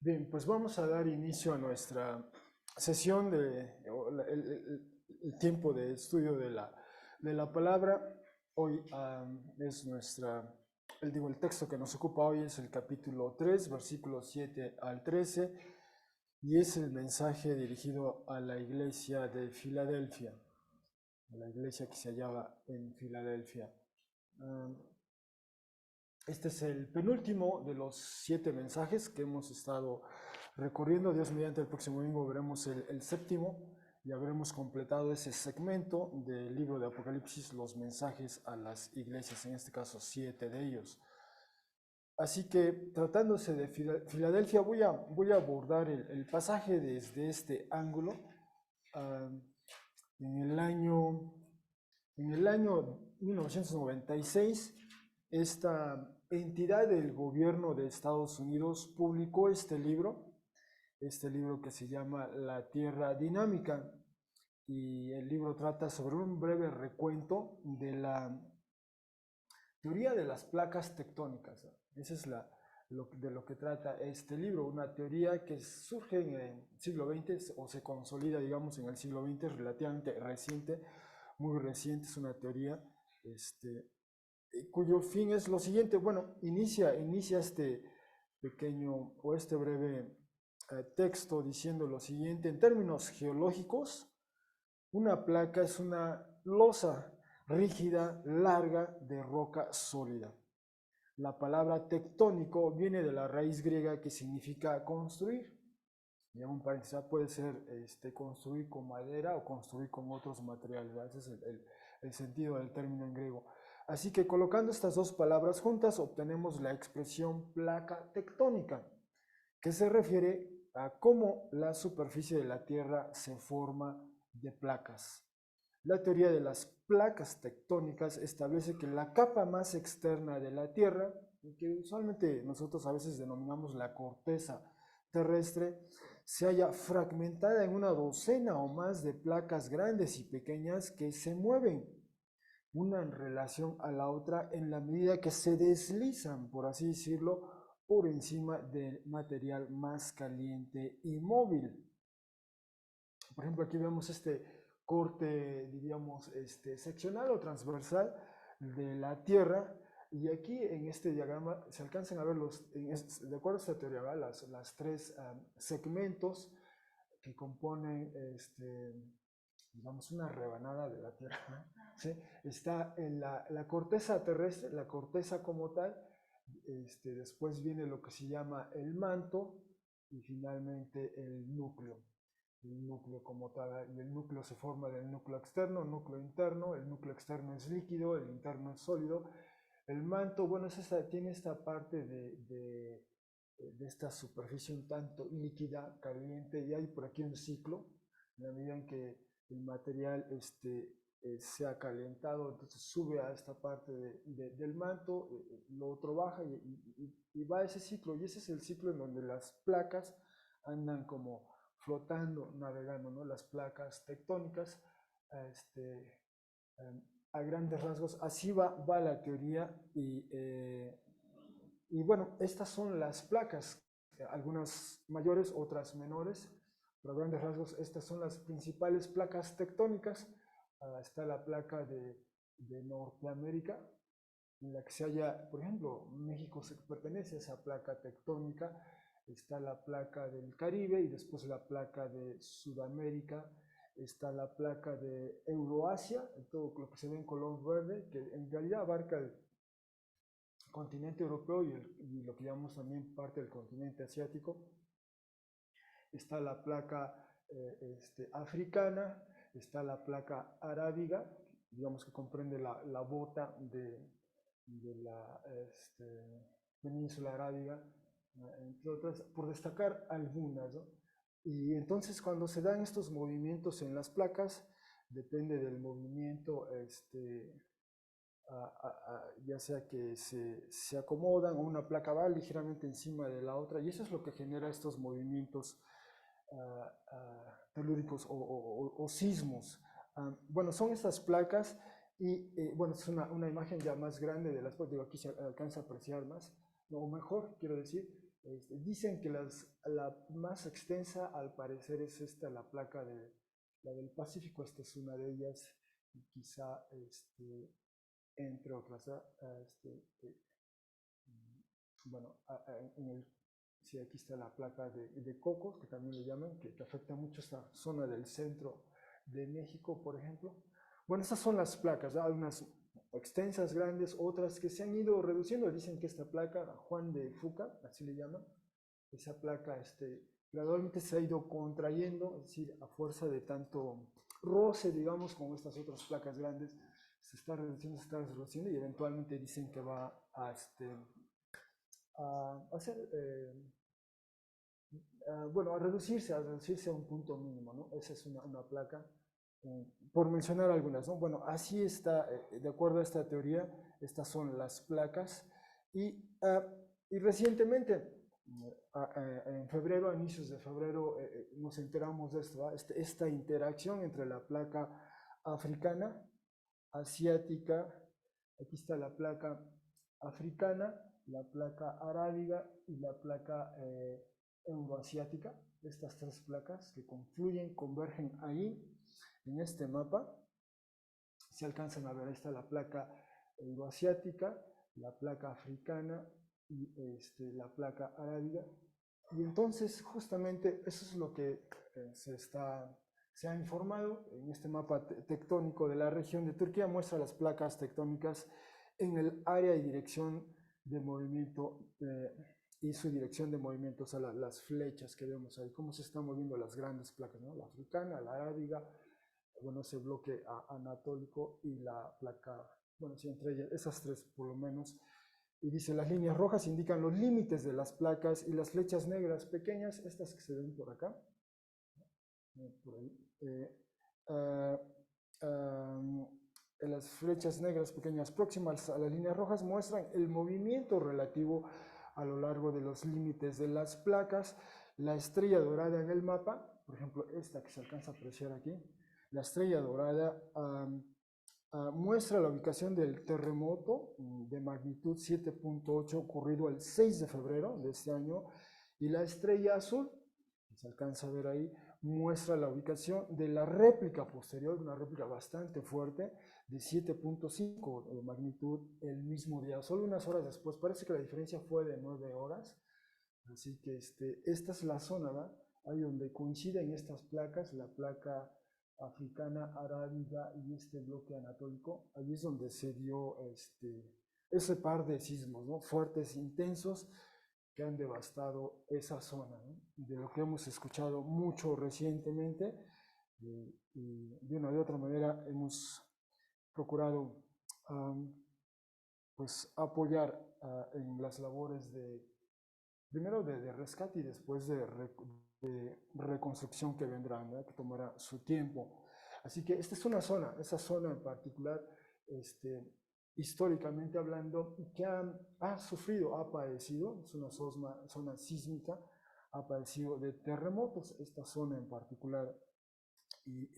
Bien, pues vamos a dar inicio a nuestra sesión el tiempo de estudio de la palabra. Hoy es el texto que nos ocupa hoy es el capítulo 3, versículos 7 al 13, y es el mensaje dirigido a la iglesia de Filadelfia, a la iglesia que se hallaba en Filadelfia. Um, Este es el penúltimo de los 7 mensajes que hemos estado recorriendo. Dios mediante, el próximo domingo veremos el séptimo y habremos completado ese segmento del libro de Apocalipsis, los mensajes a las iglesias, en este caso 7 de ellos. Así que tratándose de Filadelfia, voy a abordar el pasaje desde este ángulo. Ah, en el año, en el año 1996, esta entidad del gobierno de Estados Unidos publicó este libro que se llama La Tierra Dinámica, y el libro trata sobre un breve recuento de la teoría de las placas tectónicas. Esa es de lo que trata este libro, una teoría que surge en el siglo XX o se consolida, digamos, en el siglo XX, es relativamente reciente, muy reciente, es una teoría cuyo fin es lo siguiente. Bueno, inicia este pequeño o este breve texto diciendo lo siguiente: en términos geológicos, una placa es una losa rígida, larga, de roca sólida. La palabra tectónico viene de la raíz griega que significa construir. Y un paréntesis, puede ser construir con madera o construir con otros materiales. Ese es el sentido del término en griego. Así que colocando estas dos palabras juntas obtenemos la expresión placa tectónica, que se refiere a cómo la superficie de la Tierra se forma de placas. La teoría de las placas tectónicas establece que la capa más externa de la Tierra, que usualmente nosotros a veces denominamos la corteza terrestre, se halla fragmentada en una docena o más de placas grandes y pequeñas que se mueven una en relación a la otra en la medida que se deslizan, por así decirlo, por encima del material más caliente y móvil. Por ejemplo, aquí vemos este corte, diríamos, seccional o transversal de la Tierra. Y aquí en este diagrama se alcanzan a ver de acuerdo a esta teoría, las tres segmentos que componen, digamos, una rebanada de la Tierra. ¿Sí? Está en la corteza terrestre, la corteza como tal. Después viene lo que se llama el manto y finalmente el núcleo como tal, y el núcleo se forma del núcleo externo, núcleo interno. El núcleo externo es líquido, el interno es sólido. El manto, bueno, tiene esta parte de esta superficie un tanto líquida, caliente, y hay por aquí un ciclo, en la medida en que el material se ha calentado, entonces sube a esta parte del manto, lo otro baja y va ese ciclo, y ese es el ciclo en donde las placas andan como flotando, navegando, ¿no? Las placas tectónicas, este, a grandes rasgos, así va la teoría. Y bueno, estas son las placas, algunas mayores, otras menores, pero a grandes rasgos estas son las principales placas tectónicas. Está la placa de Norteamérica, en la que se halla, por ejemplo, México pertenece a esa placa tectónica. Está la placa del Caribe y después la placa de Sudamérica. Está la placa de Euroasia, todo lo que se ve en color verde, que en realidad abarca el continente europeo y lo que llamamos también parte del continente asiático. Está la placa africana, está la placa arábiga, digamos que comprende la bota de la península arábiga, entre otras, por destacar algunas, ¿no? Y entonces cuando se dan estos movimientos en las placas, depende del movimiento, ya sea que se acomodan o una placa va ligeramente encima de la otra, y eso es lo que genera estos movimientos telúricos o sismos. Bueno, son estas placas y bueno, es una imagen ya más grande de las placas, digo, aquí se alcanza a apreciar más, o mejor, quiero decir. Dicen que la más extensa, al parecer, es esta, la placa la del Pacífico. Esta es una de ellas, y quizá, entre otras, bueno, sí, aquí está la placa de Cocos, que también le llaman, que afecta mucho esta zona del centro de México, por ejemplo. Bueno, estas son las placas, ¿no? Hay unas extensas, grandes, otras que se han ido reduciendo. Dicen que esta placa, Juan de Fuca, así le llaman, esa placa gradualmente se ha ido contrayendo, es decir, a fuerza de tanto roce, digamos, con estas otras placas grandes, se está reduciendo, y eventualmente dicen que va a hacer, bueno, a reducirse a un punto mínimo, ¿no? Esa es una placa, por mencionar algunas, ¿no? Bueno, así está, de acuerdo a esta teoría, estas son las placas, y, y recientemente, en febrero, a inicios de febrero, nos enteramos de esto, esta interacción entre la placa africana, asiática, aquí está la placa africana, la placa arábiga y la placa euroasiática, estas tres placas que confluyen, convergen ahí en este mapa. Se alcanzan a ver, ahí está la placa euroasiática, la placa africana y la placa arábiga. Y entonces, justamente, eso es lo que se ha informado en este mapa tectónico de la región de Turquía. Muestra las placas tectónicas en el área y dirección de movimiento, y su dirección de movimiento, o sea, las flechas que vemos ahí, cómo se están moviendo las grandes placas, ¿no? La africana, la arábiga, bueno, ese bloque anatólico, y la placa, bueno, sí, entre ellas, esas tres por lo menos. Y dice, las líneas rojas indican los límites de las placas, y las flechas negras pequeñas, estas que se ven por acá, por ahí, las flechas negras pequeñas próximas a las líneas rojas muestran el movimiento relativo a lo largo de los límites de las placas. La estrella dorada en el mapa, por ejemplo, esta que se alcanza a apreciar aquí, la estrella dorada muestra la ubicación del terremoto de magnitud 7.8 ocurrido el 6 de febrero de este año, y la estrella azul, que se alcanza a ver ahí, muestra la ubicación de la réplica posterior, una réplica bastante fuerte, de 7.5 de magnitud el mismo día, solo unas horas después. Parece que la diferencia fue de 9 horas, así que esta es la zona, ¿verdad? Ahí donde coinciden estas placas, la placa africana, arábiga y este bloque anatólico. Ahí es donde se dio ese par de sismos, ¿no? Fuertes, intensos, que han devastado esa zona, ¿no? De lo que hemos escuchado mucho recientemente, y de una de otra manera hemos procurado pues apoyar en las labores primero de rescate, y después de reconstrucción que vendrán, ¿no? Que tomará su tiempo. Así que esta es una zona, esa zona en particular, históricamente hablando, que ha sufrido, ha padecido, es una zona sísmica, ha padecido de terremotos, esta zona en particular. Y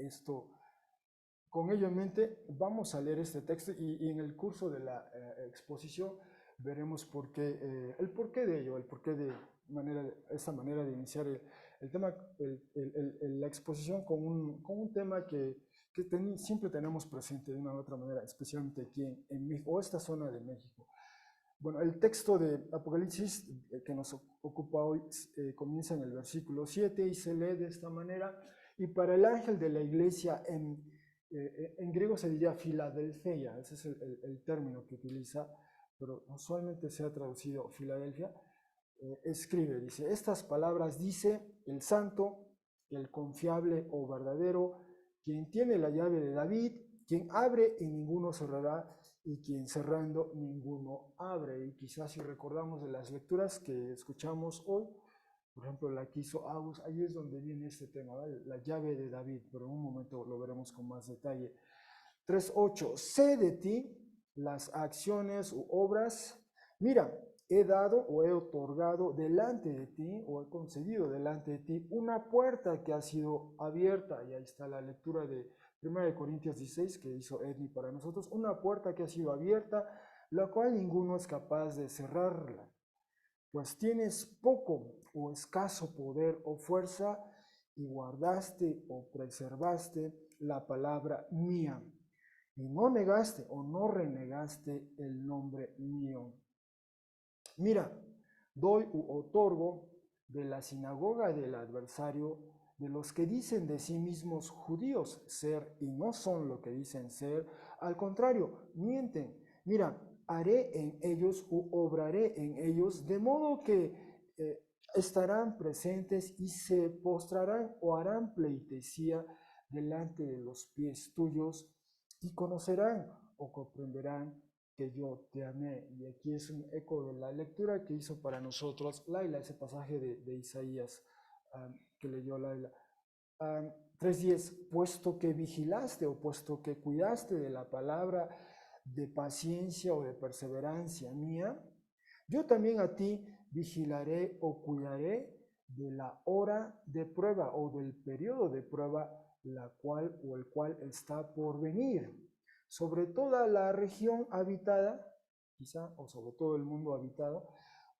con ello en mente, vamos a leer este texto, y en el curso de la exposición veremos el porqué de ello, el porqué de esta manera de iniciar el tema, la exposición con un tema que siempre tenemos presente de una u otra manera, especialmente aquí en México, o esta zona de México. Bueno, el texto de Apocalipsis que nos ocupa hoy comienza en el versículo 7 y se lee de esta manera: y para el ángel de la iglesia en griego se diría Filadelfia, ese es el término que utiliza, pero usualmente se ha traducido Filadelfia. Escribe, dice, estas palabras dice el santo, el confiable o verdadero, quien tiene la llave de David, quien abre y ninguno cerrará, y quien cerrando ninguno abre. Y quizás, si recordamos de las lecturas que escuchamos hoy, por ejemplo, la que hizo Agus, ahí es donde viene este tema, ¿vale? La llave de David, pero en un momento lo veremos con más detalle. 3.8, sé de ti las acciones u obras. Mira, he dado o he otorgado delante de ti, o he concedido delante de ti, una puerta que ha sido abierta. Y ahí está la lectura de 1 Corintios 16 que hizo Edny para nosotros. Una puerta que ha sido abierta, la cual ninguno es capaz de cerrarla. pues tienes poco o escaso poder o fuerza y guardaste o preservaste la palabra mía y no negaste o no renegaste el nombre mío. Mira, doy u otorgo de la sinagoga del adversario, de los que dicen de sí mismos judíos ser y no son lo que dicen ser, al contrario, mienten. Mira, haré en ellos u obraré en ellos, de modo que estarán presentes y se postrarán o harán pleitesía delante de los pies tuyos y conocerán o comprenderán que yo te amé. Y aquí es un eco de la lectura que hizo para nosotros Laila, ese pasaje de Isaías que leyó Laila. 3:10, puesto que vigilaste o puesto que cuidaste de la palabra de paciencia o de perseverancia mía, yo también a ti vigilaré o cuidaré de la hora de prueba o del periodo de prueba, la cual o el cual está por venir sobre toda la región habitada, quizá, o sobre todo el mundo habitado,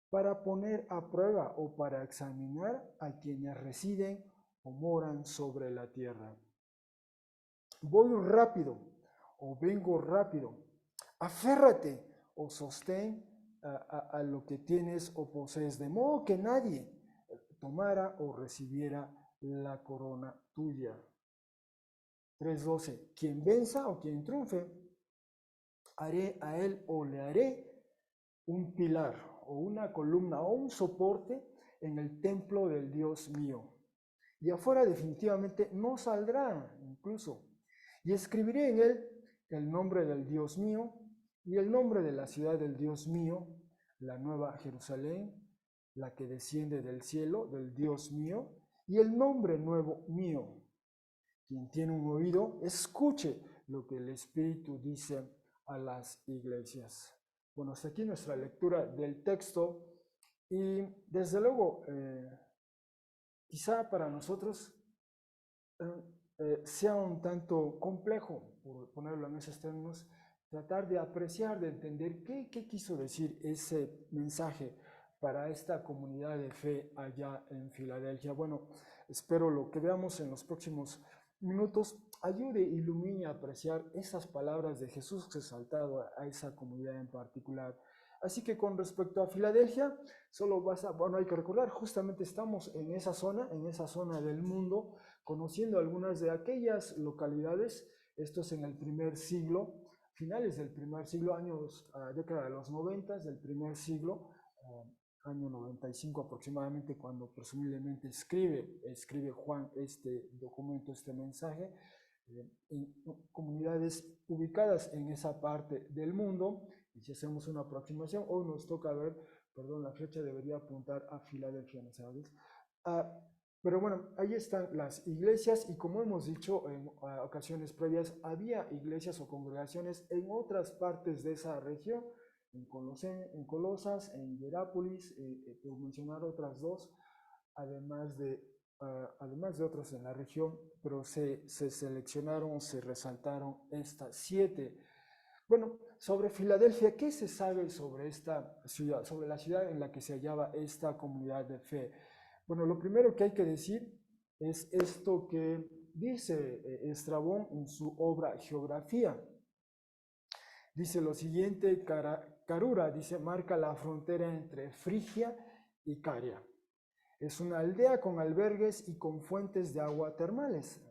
para poner a prueba o para examinar a quienes residen o moran sobre la tierra. Voy rápido o vengo rápido. Aférrate o sostén a lo que tienes o posees, de modo que nadie tomara o recibiera la corona tuya. 3:12. Quien venza o quien triunfe, haré a él o le haré un pilar o una columna o un soporte en el templo del Dios mío. Y afuera definitivamente no saldrá incluso. Y escribiré en él el nombre del Dios mío y el nombre de la ciudad del Dios mío, la nueva Jerusalén, la que desciende del cielo, del Dios mío, y el nombre nuevo mío. Quien tiene un oído, escuche lo que el Espíritu dice a las iglesias. Bueno, hasta aquí nuestra lectura del texto y desde luego, quizá para nosotros sea un tanto complejo, por ponerlo en esos términos, tratar de apreciar, de entender qué quiso decir ese mensaje para esta comunidad de fe allá en Filadelfia. Bueno, espero lo que veamos en los próximos minutos ayude, ilumine a apreciar esas palabras de Jesús exaltado a esa comunidad en particular. Así que con respecto a Filadelfia, solo hay que recordar, justamente estamos en esa zona del mundo, conociendo algunas de aquellas localidades, esto es en el primer siglo, finales del primer siglo, década de los 90 del primer siglo, año 95 aproximadamente, cuando presumiblemente escribe Juan este documento, este mensaje, en comunidades ubicadas en esa parte del mundo. Y si hacemos una aproximación, hoy nos toca ver, perdón, la flecha debería apuntar a Filadelfia, ¿no sabes? Pero bueno, ahí están las iglesias y como hemos dicho en ocasiones previas, había iglesias o congregaciones en otras partes de esa región, en Colosas, en Hierápolis, por mencionar otras dos, además de otras en la región, pero se seleccionaron, se resaltaron estas 7. Bueno, sobre Filadelfia, ¿qué se sabe sobre esta ciudad, sobre la ciudad en la que se hallaba esta comunidad de fe? Bueno, lo primero que hay que decir es esto que dice Estrabón en su obra Geografía. Dice lo siguiente, Carura, dice, marca la frontera entre Frigia y Caria. Es una aldea con albergues y con fuentes de aguas termales,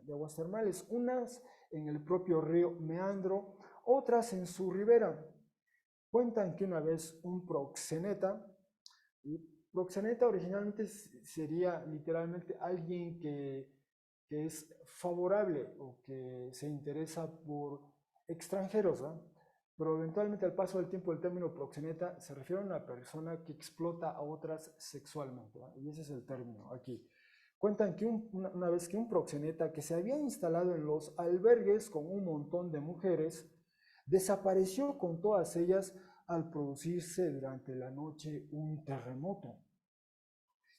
unas en el propio río Meandro, otras en su ribera. Cuentan que una vez un proxeneta originalmente sería literalmente alguien que es favorable o que se interesa por extranjeros, ¿no? Pero eventualmente al paso del tiempo el término proxeneta se refiere a una persona que explota a otras sexualmente, ¿no? Y ese es el término aquí. Cuentan que una vez que un proxeneta que se había instalado en los albergues con un montón de mujeres, desapareció con todas ellas al producirse durante la noche un terremoto.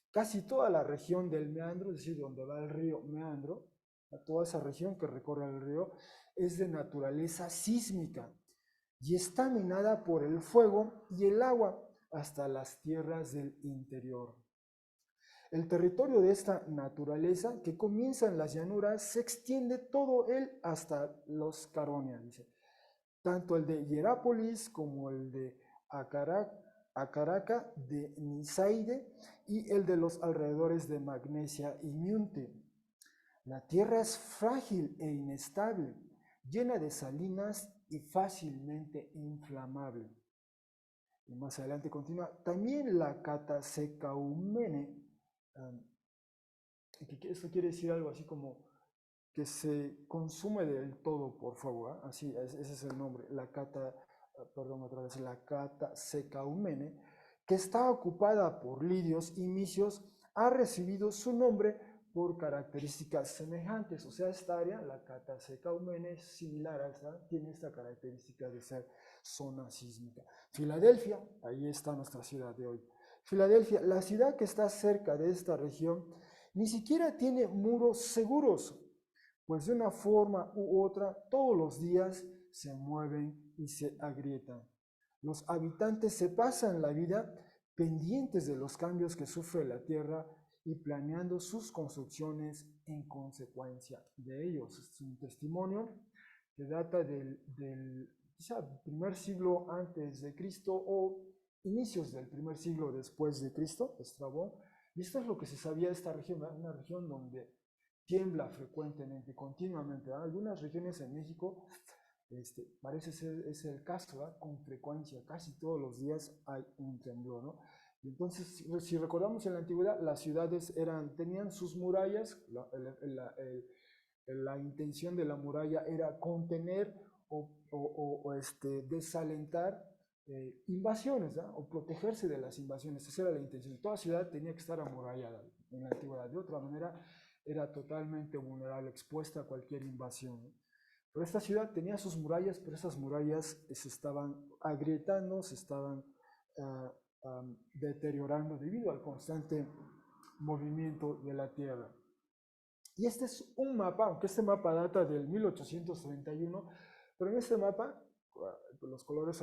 Casi toda la región del Meandro, es decir, donde va el río Meandro, toda esa región que recorre el río, es de naturaleza sísmica y está minada por el fuego y el agua, hasta las tierras del interior. El territorio de esta naturaleza que comienza en las llanuras se extiende todo él hasta los Caronia, dice. Tanto el de Hierápolis como el de Acaraca de Nisaide y el de los alrededores de Magnesia y Miunte. La tierra es frágil e inestable, llena de salinas y fácilmente inflamable. Y más adelante continúa, también la Catasecaumene, esto quiere decir algo así como que se consume del todo, por favor, ¿eh? Así, ese es el nombre, la Catasecaumene, que está ocupada por lidios y misios, ha recibido su nombre por características semejantes. O sea, esta área, la Catasecaumene, es similar a esta, tiene esta característica de ser zona sísmica. Filadelfia, ahí está nuestra ciudad de hoy. Filadelfia, la ciudad que está cerca de esta región, ni siquiera tiene muros seguros, pues de una forma u otra todos los días se mueven y se agrietan. Los habitantes se pasan la vida pendientes de los cambios que sufre la tierra y planeando sus construcciones en consecuencia de ellos. Es un testimonio que data del quizá primer siglo antes de Cristo o inicios del primer siglo después de Cristo, Estrabón. Y esto es lo que se sabía de esta región, una región donde tiembla frecuentemente, continuamente. Algunas regiones en México, parece ser es el caso, ¿verdad? Con frecuencia, casi todos los días hay un temblor, ¿no? Y entonces, si recordamos en la antigüedad, las ciudades tenían sus murallas, la intención de la muralla era contener o desalentar invasiones, ¿no? O protegerse de las invasiones. Esa era la intención. Toda ciudad tenía que estar amurallada en la antigüedad. De otra manera, era totalmente vulnerable, expuesta a cualquier invasión, ¿no? Pero esta ciudad tenía sus murallas, pero esas murallas se estaban agrietando, se estaban deteriorando debido al constante movimiento de la tierra. Y este es un mapa, aunque este mapa data del 1831, pero en este mapa los colores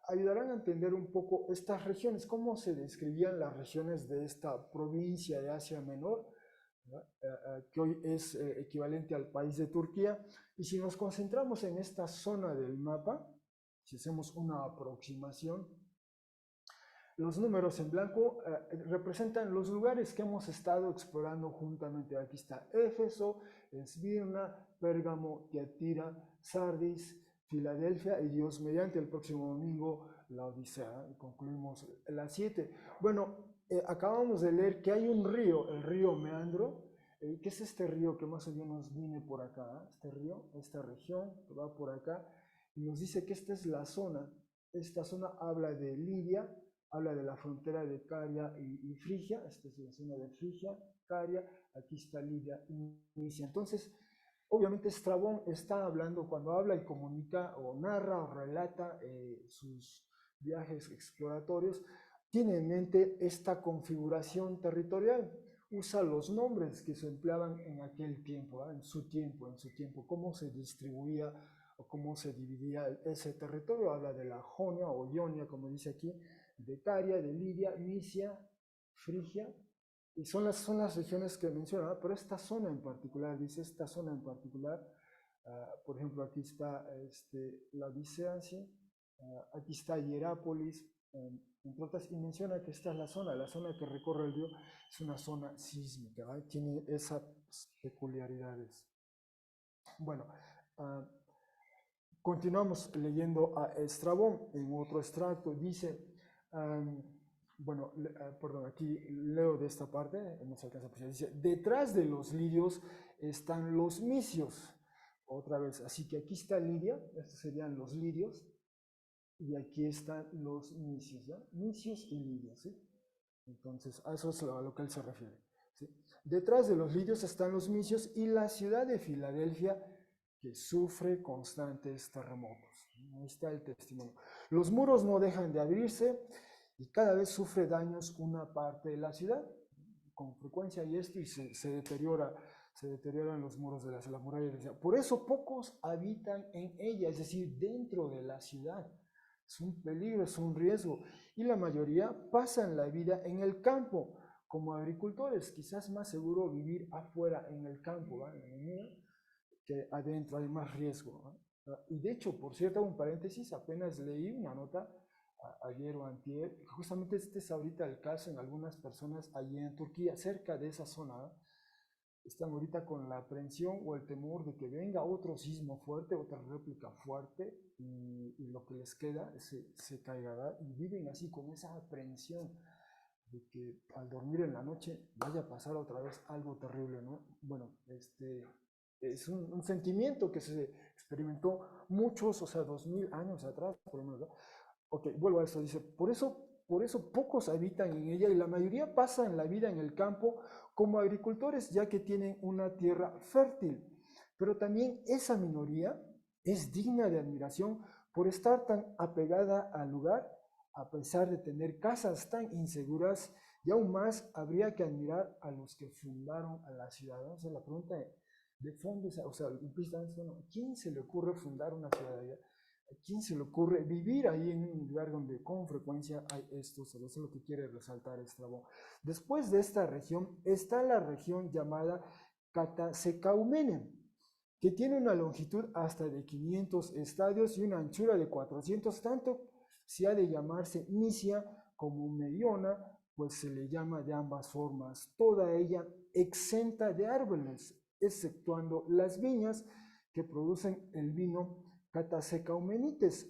ayudarán a entender un poco estas regiones, cómo se describían las regiones de esta provincia de Asia Menor, que hoy es equivalente al país de Turquía. Y si nos concentramos en esta zona del mapa, si hacemos una aproximación, los números en blanco representan los lugares que hemos estado explorando juntamente. Aquí está Éfeso, Esmirna, Pérgamo, Tiatira, Sardis, Filadelfia y Dios mediante el próximo domingo la Odisea. Y concluimos las 7. Bueno, acabamos de leer que hay un río, el río Meandro. ¿Qué es este río que más o menos viene por acá? Este río, esta región que va por acá, y nos dice que esta es la zona. Esta zona habla de Lidia, habla de la frontera de Caria y Frigia. Esta es la zona de Frigia, Caria, aquí está Lidia y Misia. Entonces, obviamente Estrabón está hablando, cuando habla y comunica o narra o relata sus viajes exploratorios, tiene en mente esta configuración territorial, usa los nombres que se empleaban en aquel tiempo, ¿eh? en su tiempo, cómo se distribuía o cómo se dividía ese territorio. Habla de la Jonia o Ionia, como dice aquí, de Caria, de Lidia, Misia, Frigia, y son las regiones que menciona, pero esta zona en particular, dice esta zona en particular, por ejemplo, aquí está la Odisea, ¿sí? Aquí está Hierápolis, entre otras, y menciona que esta es la zona que recorre el río, es una zona sísmica, ¿vale? Tiene esas peculiaridades. Bueno, continuamos leyendo a Estrabón en otro extracto, dice, bueno, perdón, aquí leo de esta parte, no se alcanza a apreciar, dice, detrás de los lidios están los misios, otra vez, así que aquí está Lidia, estos serían los lidios, y aquí están los misios, ¿no? Misios y lidios, ¿sí? Entonces, a eso es a lo que él se refiere, ¿sí? Detrás de los lidios están los misios y la ciudad de Filadelfia, que sufre constantes terremotos. Ahí está el testimonio. Los muros no dejan de abrirse y cada vez sufre daños una parte de la ciudad. Con frecuencia y se deterioran los muros de la muralla de la ciudad. Por eso pocos habitan en ella, es decir, dentro de la ciudad. es un peligro, es un riesgo. Y la mayoría pasan la vida en el campo. Como agricultores, quizás más seguro vivir afuera en el campo, ¿vale? Que adentro hay más riesgo, ¿no? Y de hecho, por cierto, un paréntesis, apenas leí una nota ayer o antier, justamente este es ahorita el caso en algunas personas allí en Turquía, cerca de esa zona, ¿no? Están ahorita con la aprensión o el temor de que venga otro sismo fuerte, otra réplica fuerte, y lo que les queda se caiga, y viven así con esa aprensión de que al dormir en la noche vaya a pasar otra vez algo terrible, ¿no? Bueno, es un sentimiento que se experimentó muchos, o sea, 2000 años atrás, por lo menos, ¿no? Ok, vuelvo a eso, dice, por eso pocos habitan en ella y la mayoría pasan la vida en el campo como agricultores, ya que tienen una tierra fértil. Pero también esa minoría es digna de admiración por estar tan apegada al lugar, a pesar de tener casas tan inseguras, y aún más habría que admirar a los que fundaron a la ciudad. ¿No? O sea, la pregunta de fondo es, o sea, ¿quién se le ocurre fundar una ciudad allá? ¿A quién se le ocurre vivir ahí en un lugar donde con frecuencia hay esto? Eso es lo que quiere resaltar Estrabón. Después de esta región está la región llamada Catasecaumene, que tiene una longitud hasta de 500 estadios y una anchura de 400, tanto si ha de llamarse Misia como Mediona, pues se le llama de ambas formas, toda ella exenta de árboles, exceptuando las viñas que producen el vino Catasecaumenites,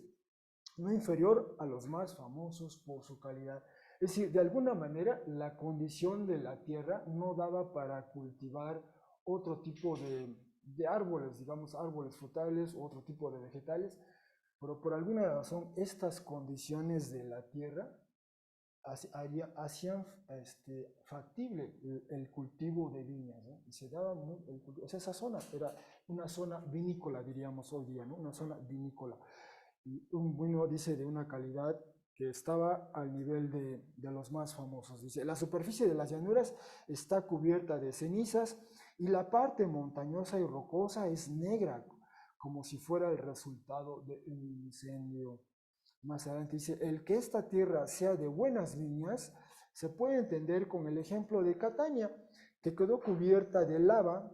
no inferior a los más famosos por su calidad. Es decir, de alguna manera la condición de la tierra no daba para cultivar otro tipo de árboles, digamos árboles frutales u otro tipo de vegetales, pero por alguna razón estas condiciones de la tierra hacían factible el cultivo de viñas, ¿no? Y se daba o sea, esa zona era una zona vinícola, diríamos hoy día, ¿no? Una zona vinícola. Y un vino, dice, de una calidad que estaba al nivel de los más famosos. Dice, la superficie de las llanuras está cubierta de cenizas y la parte montañosa y rocosa es negra, como si fuera el resultado de un incendio. Más adelante dice, el que esta tierra sea de buenas viñas se puede entender con el ejemplo de Catania, que quedó cubierta de lava,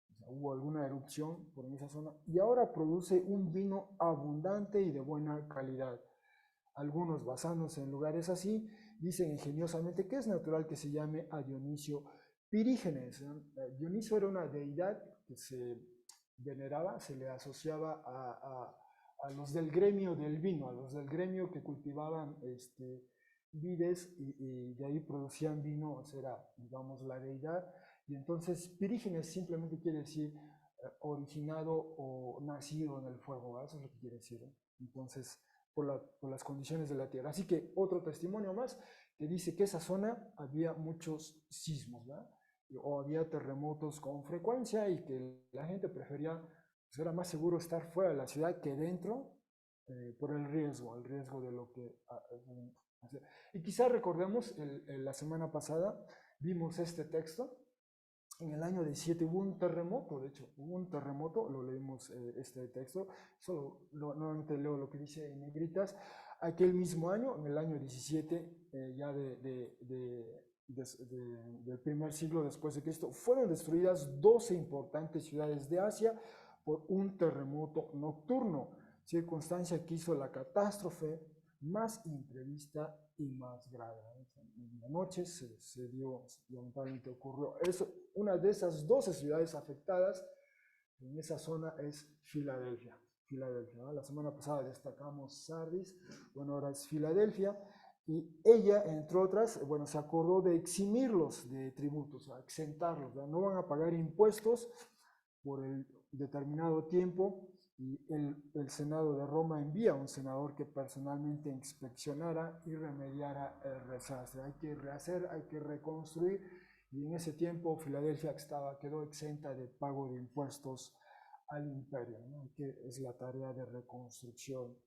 o sea, hubo alguna erupción por esa zona, y ahora produce un vino abundante y de buena calidad. Algunos, basándose en lugares así, dicen ingeniosamente que es natural que se llame a Dionisio Pirígenes, ¿no? Dionisio era una deidad que se veneraba, se le asociaba a los del gremio del vino, a los del gremio que cultivaban vides y de ahí producían vino, o sea, era, digamos, la deidad. Y entonces Pirígenes simplemente quiere decir originado o nacido en el fuego, ¿verdad? Eso es lo que quiere decir, ¿eh? Entonces, por las condiciones de la tierra. Así que otro testimonio más que dice que esa zona había muchos sismos, ¿verdad? O había terremotos con frecuencia y que la gente prefería, pues era más seguro estar fuera de la ciudad que dentro por el riesgo de lo que... y quizá recordemos, la semana pasada vimos este texto. En el año 17 hubo un terremoto, de hecho, hubo un terremoto, lo leímos este texto, solo nuevamente leo lo que dice en negritas. Aquel mismo año, en el año 17, ya del primer siglo después de Cristo, fueron destruidas 12 importantes ciudades de Asia por un terremoto nocturno, circunstancia que hizo la catástrofe más imprevista y más grave. En la noche se dio, lamentablemente ocurrió eso. Una de esas 12 ciudades afectadas en esa zona es Filadelfia. Filadelfia, ¿no? La semana pasada destacamos Sardis, bueno, ahora es Filadelfia, y ella, entre otras, bueno, se acordó de eximirlos de tributos, a exentarlos, ¿verdad? No van a pagar impuestos por el determinado tiempo, y el Senado de Roma envía a un senador que personalmente inspeccionara y remediara el desastre. Hay que rehacer, hay que reconstruir, y en ese tiempo Filadelfia quedó exenta de pago de impuestos al imperio, ¿no? Que es la tarea de reconstrucción.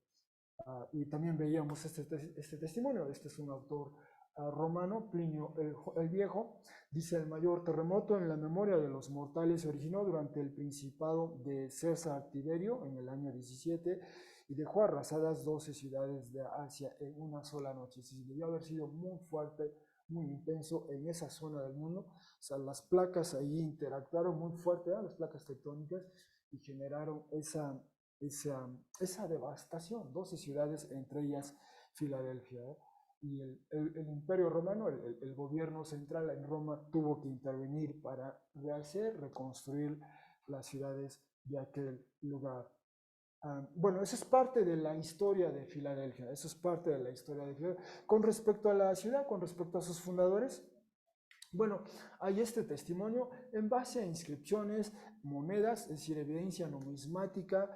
Y también veíamos este testimonio. Este es un autor romano, Plinio el Viejo. Dice, el mayor terremoto en la memoria de los mortales se originó durante el principado de César Tiberio en el año 17 y dejó arrasadas 12 ciudades de Asia en una sola noche. Sí, debió haber sido muy fuerte, muy intenso en esa zona del mundo. O sea, las placas ahí interactuaron muy fuerte, las placas tectónicas, y generaron esa devastación. 12 ciudades, entre ellas Filadelfia. Y el Imperio Romano, el gobierno central en Roma, tuvo que intervenir para rehacer, reconstruir las ciudades de aquel lugar. Bueno, eso es parte de la historia de Filadelfia, eso es parte de la historia de Filadelfia. Con respecto a la ciudad, con respecto a sus fundadores, bueno, hay este testimonio en base a inscripciones, monedas, es decir, evidencia numismática,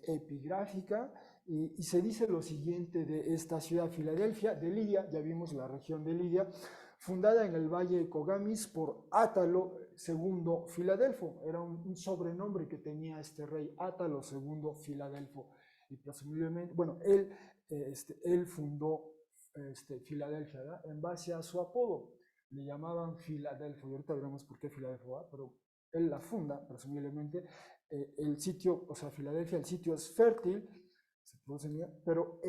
epigráfica, y se dice lo siguiente de esta ciudad, Filadelfia, de Lidia, ya vimos la región de Lidia, fundada en el valle de Cogamis por Átalo II Filadelfo. Era un sobrenombre que tenía este rey, Átalo II Filadelfo. Y presumiblemente, bueno, él fundó Filadelfia, ¿verdad? En base a su apodo. Le llamaban Filadelfo, y ahorita veremos por qué Filadelfo, ¿verdad? Pero él la funda, presumiblemente. El sitio, o sea, Filadelfia, el sitio es fértil, pero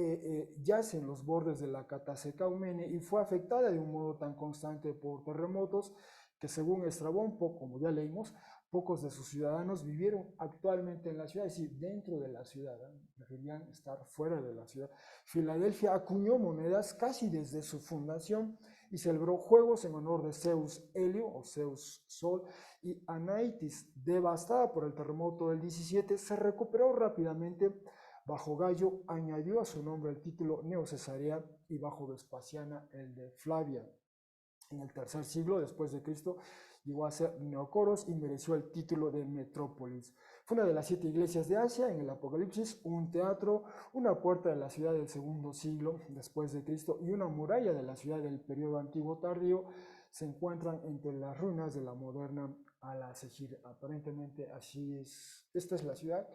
yace en los bordes de la Cataseca Eumene y fue afectada de un modo tan constante por terremotos que, según Estrabón, como ya leímos, pocos de sus ciudadanos vivieron actualmente en la ciudad, es decir, dentro de la ciudad, preferían estar fuera de la ciudad. Filadelfia acuñó monedas casi desde su fundación y celebró juegos en honor de Zeus Helio o Zeus Sol, y Anaitis, devastada por el terremoto del 17, se recuperó rápidamente. Bajo Gallo añadió a su nombre el título Neocesarea y bajo Vespasiana el de Flavia. En el tercer siglo después de Cristo llegó a ser Neocoros y mereció el título de metrópolis. Fue una de las 7 iglesias de Asia en el Apocalipsis, un teatro, una puerta de la ciudad del segundo siglo después de Cristo y una muralla de la ciudad del periodo antiguo tardío se encuentran entre las ruinas de la moderna Al-Asejir. Aparentemente así es. Esta es la ciudad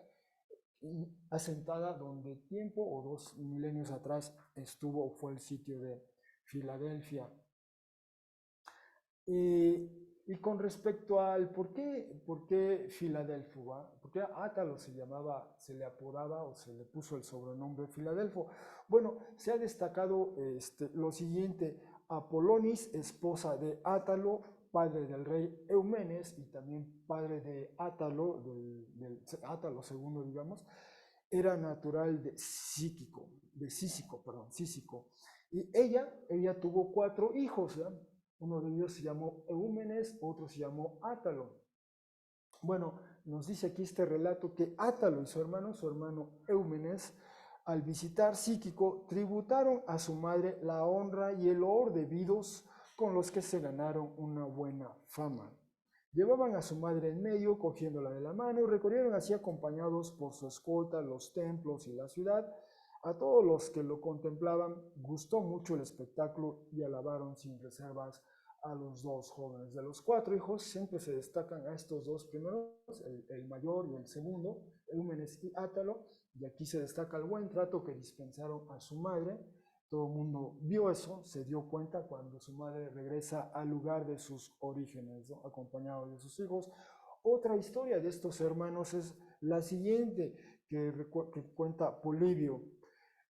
asentada donde tiempo o 2 milenios atrás estuvo o fue el sitio de Filadelfia. Y con respecto al por qué Filadelfo, ¿por qué Átalo se le apodaba o se le puso el sobrenombre Filadelfo? Bueno, se ha destacado lo siguiente: Apolonis, esposa de Átalo, padre del rey Eumenes y también padre de Átalo, del Átalo II, digamos, era natural de Cícico, Cícico. Y ella tuvo 4 hijos, ¿ya? Uno de ellos se llamó Eúmenes, otro se llamó Átalo. Bueno, nos dice aquí este relato que Átalo y su hermano Eúmenes, al visitar Cícico, tributaron a su madre la honra y el loor debidos con los que se ganaron una buena fama. Llevaban a su madre en medio, cogiéndola de la mano, y recorrieron así acompañados por su escolta los templos y la ciudad. A todos los que lo contemplaban gustó mucho el espectáculo y alabaron sin reservas a los 2 jóvenes. De los 4 hijos siempre se destacan a estos 2 primeros, el mayor y el segundo, Eúmenes y Átalo, y aquí se destaca el buen trato que dispensaron a su madre. Todo el mundo vio eso, se dio cuenta cuando su madre regresa al lugar de sus orígenes, ¿no? Acompañado de sus hijos. Otra historia de estos hermanos es la siguiente que cuenta Polibio.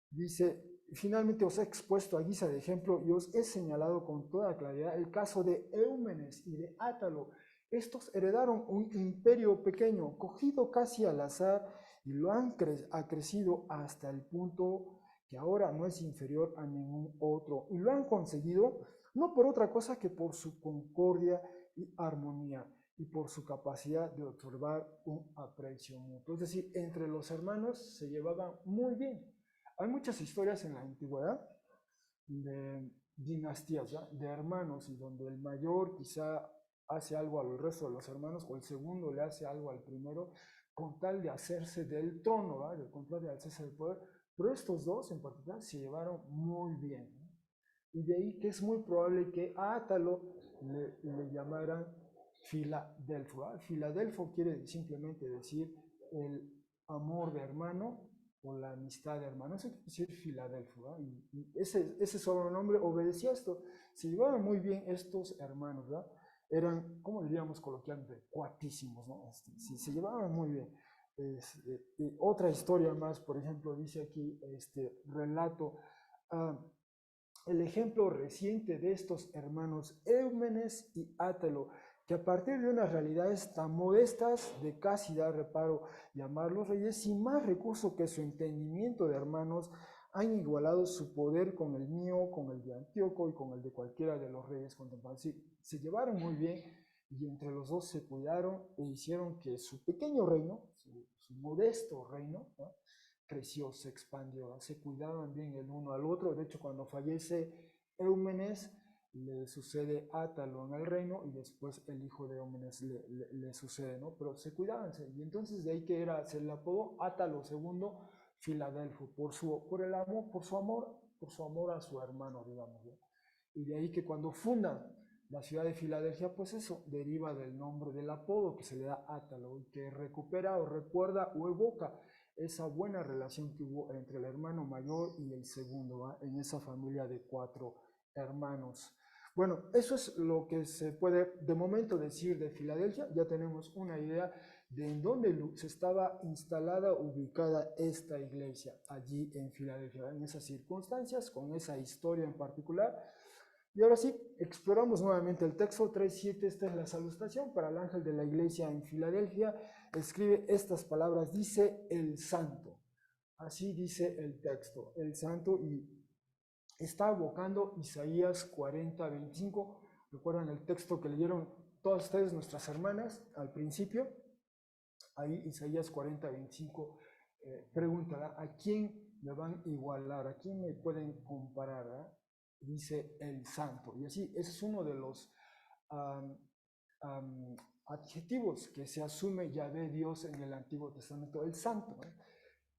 Dice: finalmente os he expuesto a guisa de ejemplo y os he señalado con toda claridad el caso de Eúmenes y de Átalo. Estos heredaron un imperio pequeño, cogido casi al azar, y lo han crecido hasta el punto que ahora no es inferior a ningún otro. Y lo han conseguido no por otra cosa que por su concordia y armonía y por su capacidad de observar un aprecio mutuo. Es decir, entre los hermanos se llevaban muy bien. Hay muchas historias en la antigüedad de dinastías, ¿ya? De hermanos, y donde el mayor quizá hace algo al resto de los hermanos, o el segundo le hace algo al primero, con tal de hacerse del trono, ¿va? De control de hacerse del poder. Pero estos 2 en particular se llevaron muy bien, ¿no? Y de ahí que es muy probable que a Átalo le llamaran Filadelfo, ¿va? Filadelfo quiere simplemente decir el amor de hermano o la amistad de hermano. Eso quiere decir Filadelfo, ¿va? Y ese sobrenombre obedecía a esto. Se llevaban muy bien estos hermanos, ¿va? Eran, ¿cómo diríamos coloquialmente? Cuatísimos, ¿no? Se llevaban muy bien. Otra historia más, por ejemplo, dice aquí este relato, ah, el ejemplo reciente de estos hermanos Eumenes y Átalo, que a partir de unas realidades tan modestas de casi dar reparo llamarlos reyes, sin más recurso que su entendimiento de hermanos, han igualado su poder con el mío, con el de Antíoco y con el de cualquiera de los reyes contemporáneos. Sí, se llevaron muy bien y entre los dos se cuidaron e hicieron que su pequeño reino, su modesto reino, ¿no?, creció, se expandió, se cuidaban bien el uno al otro. De hecho, cuando fallece Eumenes, le sucede Átalo en el reino y después el hijo de Eumenes le sucede, ¿no? Pero se cuidaban, y entonces de ahí que era, se le apodó Átalo II Filadelfo, por el amor, por su amor a su hermano, digamos, ¿no? Y de ahí que cuando fundan la ciudad de Filadelfia, pues eso deriva del nombre del apodo que se le da Átalo, y que recupera o recuerda o evoca esa buena relación que hubo entre el hermano mayor y el segundo, ¿va?, en esa familia de 4 hermanos. Bueno, eso es lo que se puede de momento decir de Filadelfia. Ya tenemos una idea de en dónde se estaba instalada, ubicada esta iglesia, allí en Filadelfia, en esas circunstancias, con esa historia en particular. Y ahora sí, exploramos nuevamente el texto 3:7. Esta es la salutación para el ángel de la iglesia en Filadelfia. Escribe estas palabras, dice el santo. Así dice el texto, el santo, y está evocando Isaías 40:25. ¿Recuerdan el texto que leyeron todas ustedes, nuestras hermanas, al principio? Ahí Isaías 40:25 pregunta, ¿a quién me van a igualar? ¿A quién me pueden comparar? Dice el santo. Y así, ese es uno de los um, um, adjetivos que se asume Yahvé Dios en el Antiguo Testamento, el santo, ¿eh?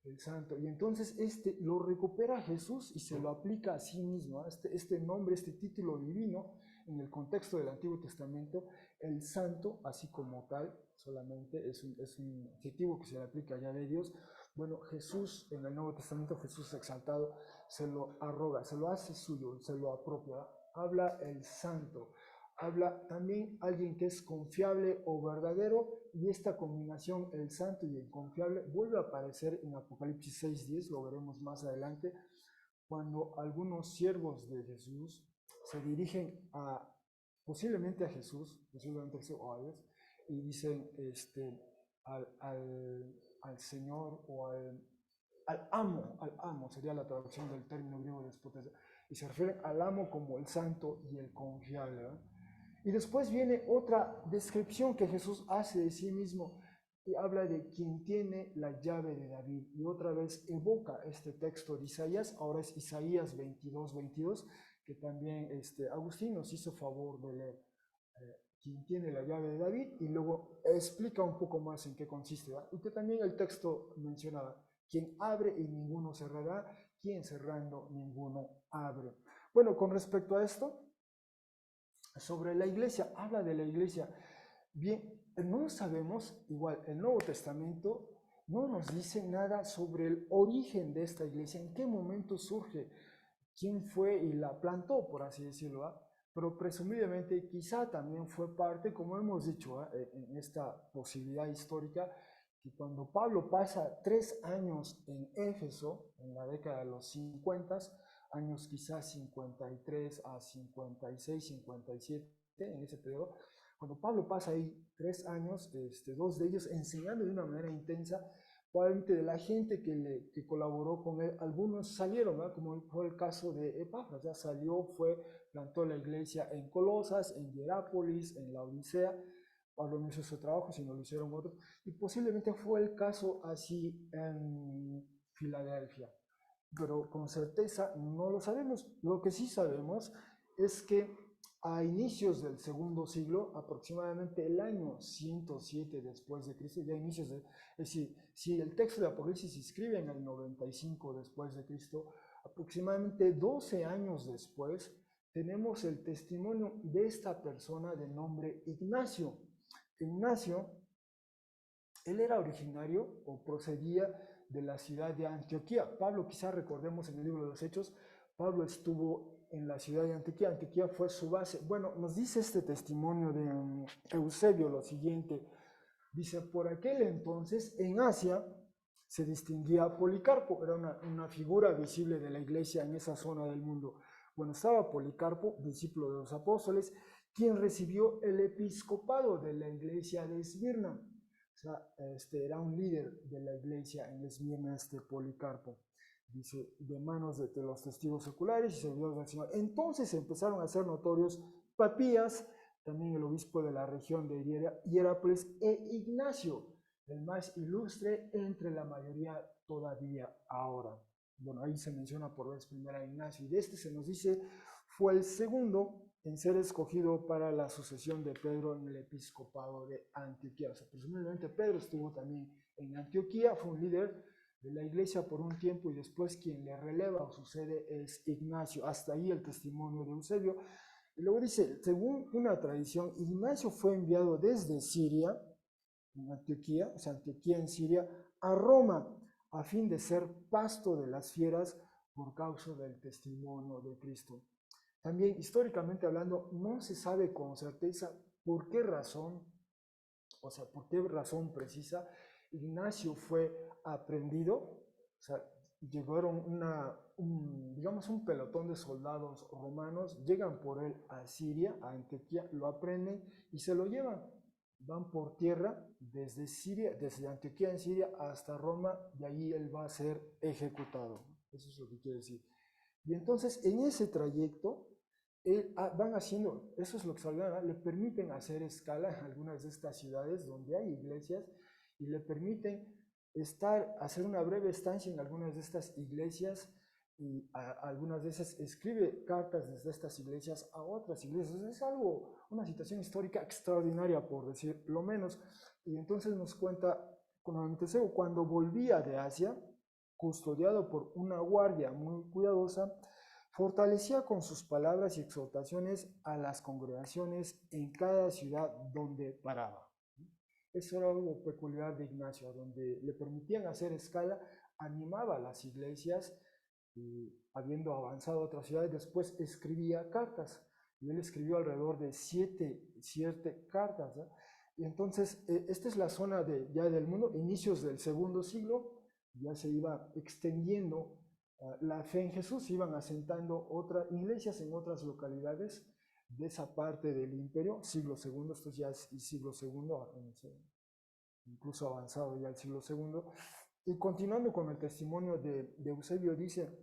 El santo. Y entonces este lo recupera Jesús y se lo aplica a sí mismo, ¿eh? Este nombre, este título divino, en el contexto del Antiguo Testamento, el santo, así como tal, solamente es un adjetivo que se le aplica a Yahvé Dios. Bueno, Jesús, en el Nuevo Testamento, Jesús exaltado, se lo arroga, se lo hace suyo, se lo apropia. Habla el santo, habla también alguien que es confiable o verdadero, y esta combinación, el santo y el confiable, vuelve a aparecer en Apocalipsis 6:10, lo veremos más adelante, cuando algunos siervos de Jesús se dirigen posiblemente a Jesús, posiblemente o a Dios, y dicen al Señor o al amo, sería la traducción del término griego después, y se refieren al amo como el santo y el confiable, ¿verdad? Y después viene otra descripción que Jesús hace de sí mismo y habla de quien tiene la llave de David. Y otra vez evoca este texto de Isaías, ahora es Isaías 22:22, que también Agustín nos hizo favor de leer. Quien tiene la llave de David, y luego explica un poco más en qué consiste, ¿verdad? Y que también el texto mencionaba, quien abre y ninguno cerrará, quien cerrando ninguno abre. Bueno, con respecto a esto, sobre la iglesia, habla de la iglesia. Bien, no sabemos, igual el Nuevo Testamento no nos dice nada sobre el origen de esta iglesia, en qué momento surge, quién fue y la plantó, por así decirlo, ¿eh? Pero presumiblemente quizá también fue parte, como hemos dicho, en esta posibilidad histórica, que cuando Pablo pasa 3 años en Éfeso, en la década de los 50, años quizás 53 a 56, 57, en ese periodo, cuando Pablo pasa ahí 3 años, 2 de ellos enseñando de una manera intensa, probablemente de la gente que colaboró con él, algunos salieron, ¿verdad?, como fue el caso de Epafras, ya salió, plantó la iglesia en Colosas, en Hierápolis, en la Odisea. Pablo no hizo su trabajo, sino lo hicieron otros, y posiblemente fue el caso así en Filadelfia, pero con certeza no lo sabemos. Lo que sí sabemos es que a inicios del segundo siglo, aproximadamente el año 107 después de Cristo, ya inicios de, es decir, si el texto de Apocalipsis se escribe en el 95 después de Cristo, aproximadamente 12 años después, tenemos el testimonio de esta persona de nombre Ignacio. Ignacio, él era originario o procedía de la ciudad de Antioquía. Pablo, quizás recordemos en el libro de los Hechos, Pablo estuvo en la ciudad de Antioquía. Antioquía fue su base. Bueno, nos dice este testimonio de Eusebio lo siguiente. Dice, por aquel entonces en Asia se distinguía Policarpo, era una figura visible de la iglesia en esa zona del mundo. Bueno, estaba Policarpo, discípulo de los apóstoles, quien recibió el episcopado de la iglesia de Esmirna. O sea, era un líder de la iglesia en Esmirna, Policarpo. Dice, de manos de los testigos oculares y servidores del Señor. Entonces empezaron a ser notorios Papías, también el obispo de la región de Hierápolis, e Ignacio, el más ilustre entre la mayoría todavía ahora. Bueno, ahí se menciona por vez primera a Ignacio, y de este se nos dice, fue el segundo en ser escogido para la sucesión de Pedro en el episcopado de Antioquía. O sea, presumiblemente Pedro estuvo también en Antioquía, fue un líder de la iglesia por un tiempo y después quien le releva o sucede es Ignacio. Hasta ahí el testimonio de Eusebio. Y luego dice, según una tradición, Ignacio fue enviado desde Siria, en Antioquía, o sea, Antioquía en Siria, a Roma, a fin de ser pasto de las fieras por causa del testimonio de Cristo. También, históricamente hablando, no se sabe con certeza por qué razón, o sea, por qué razón precisa, Ignacio fue aprendido, o sea, llegaron digamos, un pelotón de soldados romanos, llegan por él a Siria, a Antioquía, lo aprenden y se lo llevan. Van por tierra desde Siria, desde Antioquía en Siria hasta Roma, y allí él va a ser ejecutado. Eso es lo que quiere decir. Y entonces, en ese trayecto, van haciendo, eso es lo que Salgana, le permiten hacer escala en algunas de estas ciudades donde hay iglesias y le permiten hacer una breve estancia en algunas de estas iglesias y algunas de esas escribe cartas desde estas iglesias a otras iglesias. Es algo, una situación histórica extraordinaria, por decir lo menos. Y entonces nos cuenta, cuando volvía de Asia, custodiado por una guardia muy cuidadosa, fortalecía con sus palabras y exhortaciones a las congregaciones en cada ciudad donde paraba. Eso era algo peculiar de Ignacio, donde le permitían hacer escala, animaba a las iglesias y habiendo avanzado a otras ciudades, después escribía cartas. Y él escribió alrededor de siete cartas, ¿no? Y entonces, esta es la zona ya del mundo, inicios del segundo siglo, ya se iba extendiendo la fe en Jesús, iban asentando otras iglesias en otras localidades de esa parte del imperio, siglo segundo, esto ya es siglo segundo, incluso avanzado ya el siglo segundo. Y continuando con el testimonio de Eusebio, dice,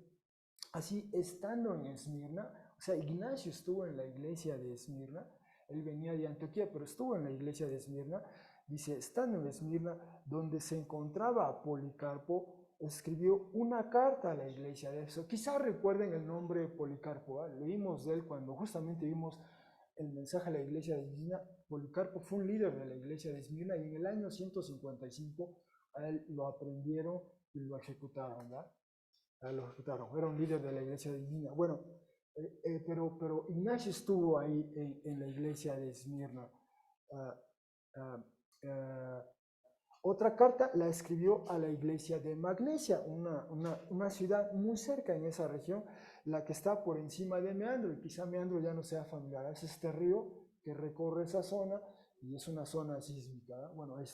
así estando en Esmirna, o sea, Ignacio estuvo en la iglesia de Esmirna, él venía de Antioquía, pero estuvo en la iglesia de Esmirna, dice, estando en Esmirna, donde se encontraba Policarpo, escribió una carta a la iglesia de Éfeso. Quizá recuerden el nombre de Policarpo, ¿eh? Leímos de él cuando justamente vimos el mensaje a la iglesia de Esmirna. Policarpo fue un líder de la iglesia de Esmirna y en el año 155 a él lo aprendieron y lo ejecutaron, ¿verdad? Lo ejecutaron. Era un líder de la iglesia de Esmirna. Bueno, pero Ignacio estuvo ahí en la iglesia de Esmirna. Uh, uh, uh, Otra carta la escribió a la iglesia de Magnesia, una ciudad muy cerca en esa región, la que está por encima de Meandro, y quizá Meandro ya no sea familiar, es este río que recorre esa zona y es una zona sísmica, ¿no? Bueno, ahí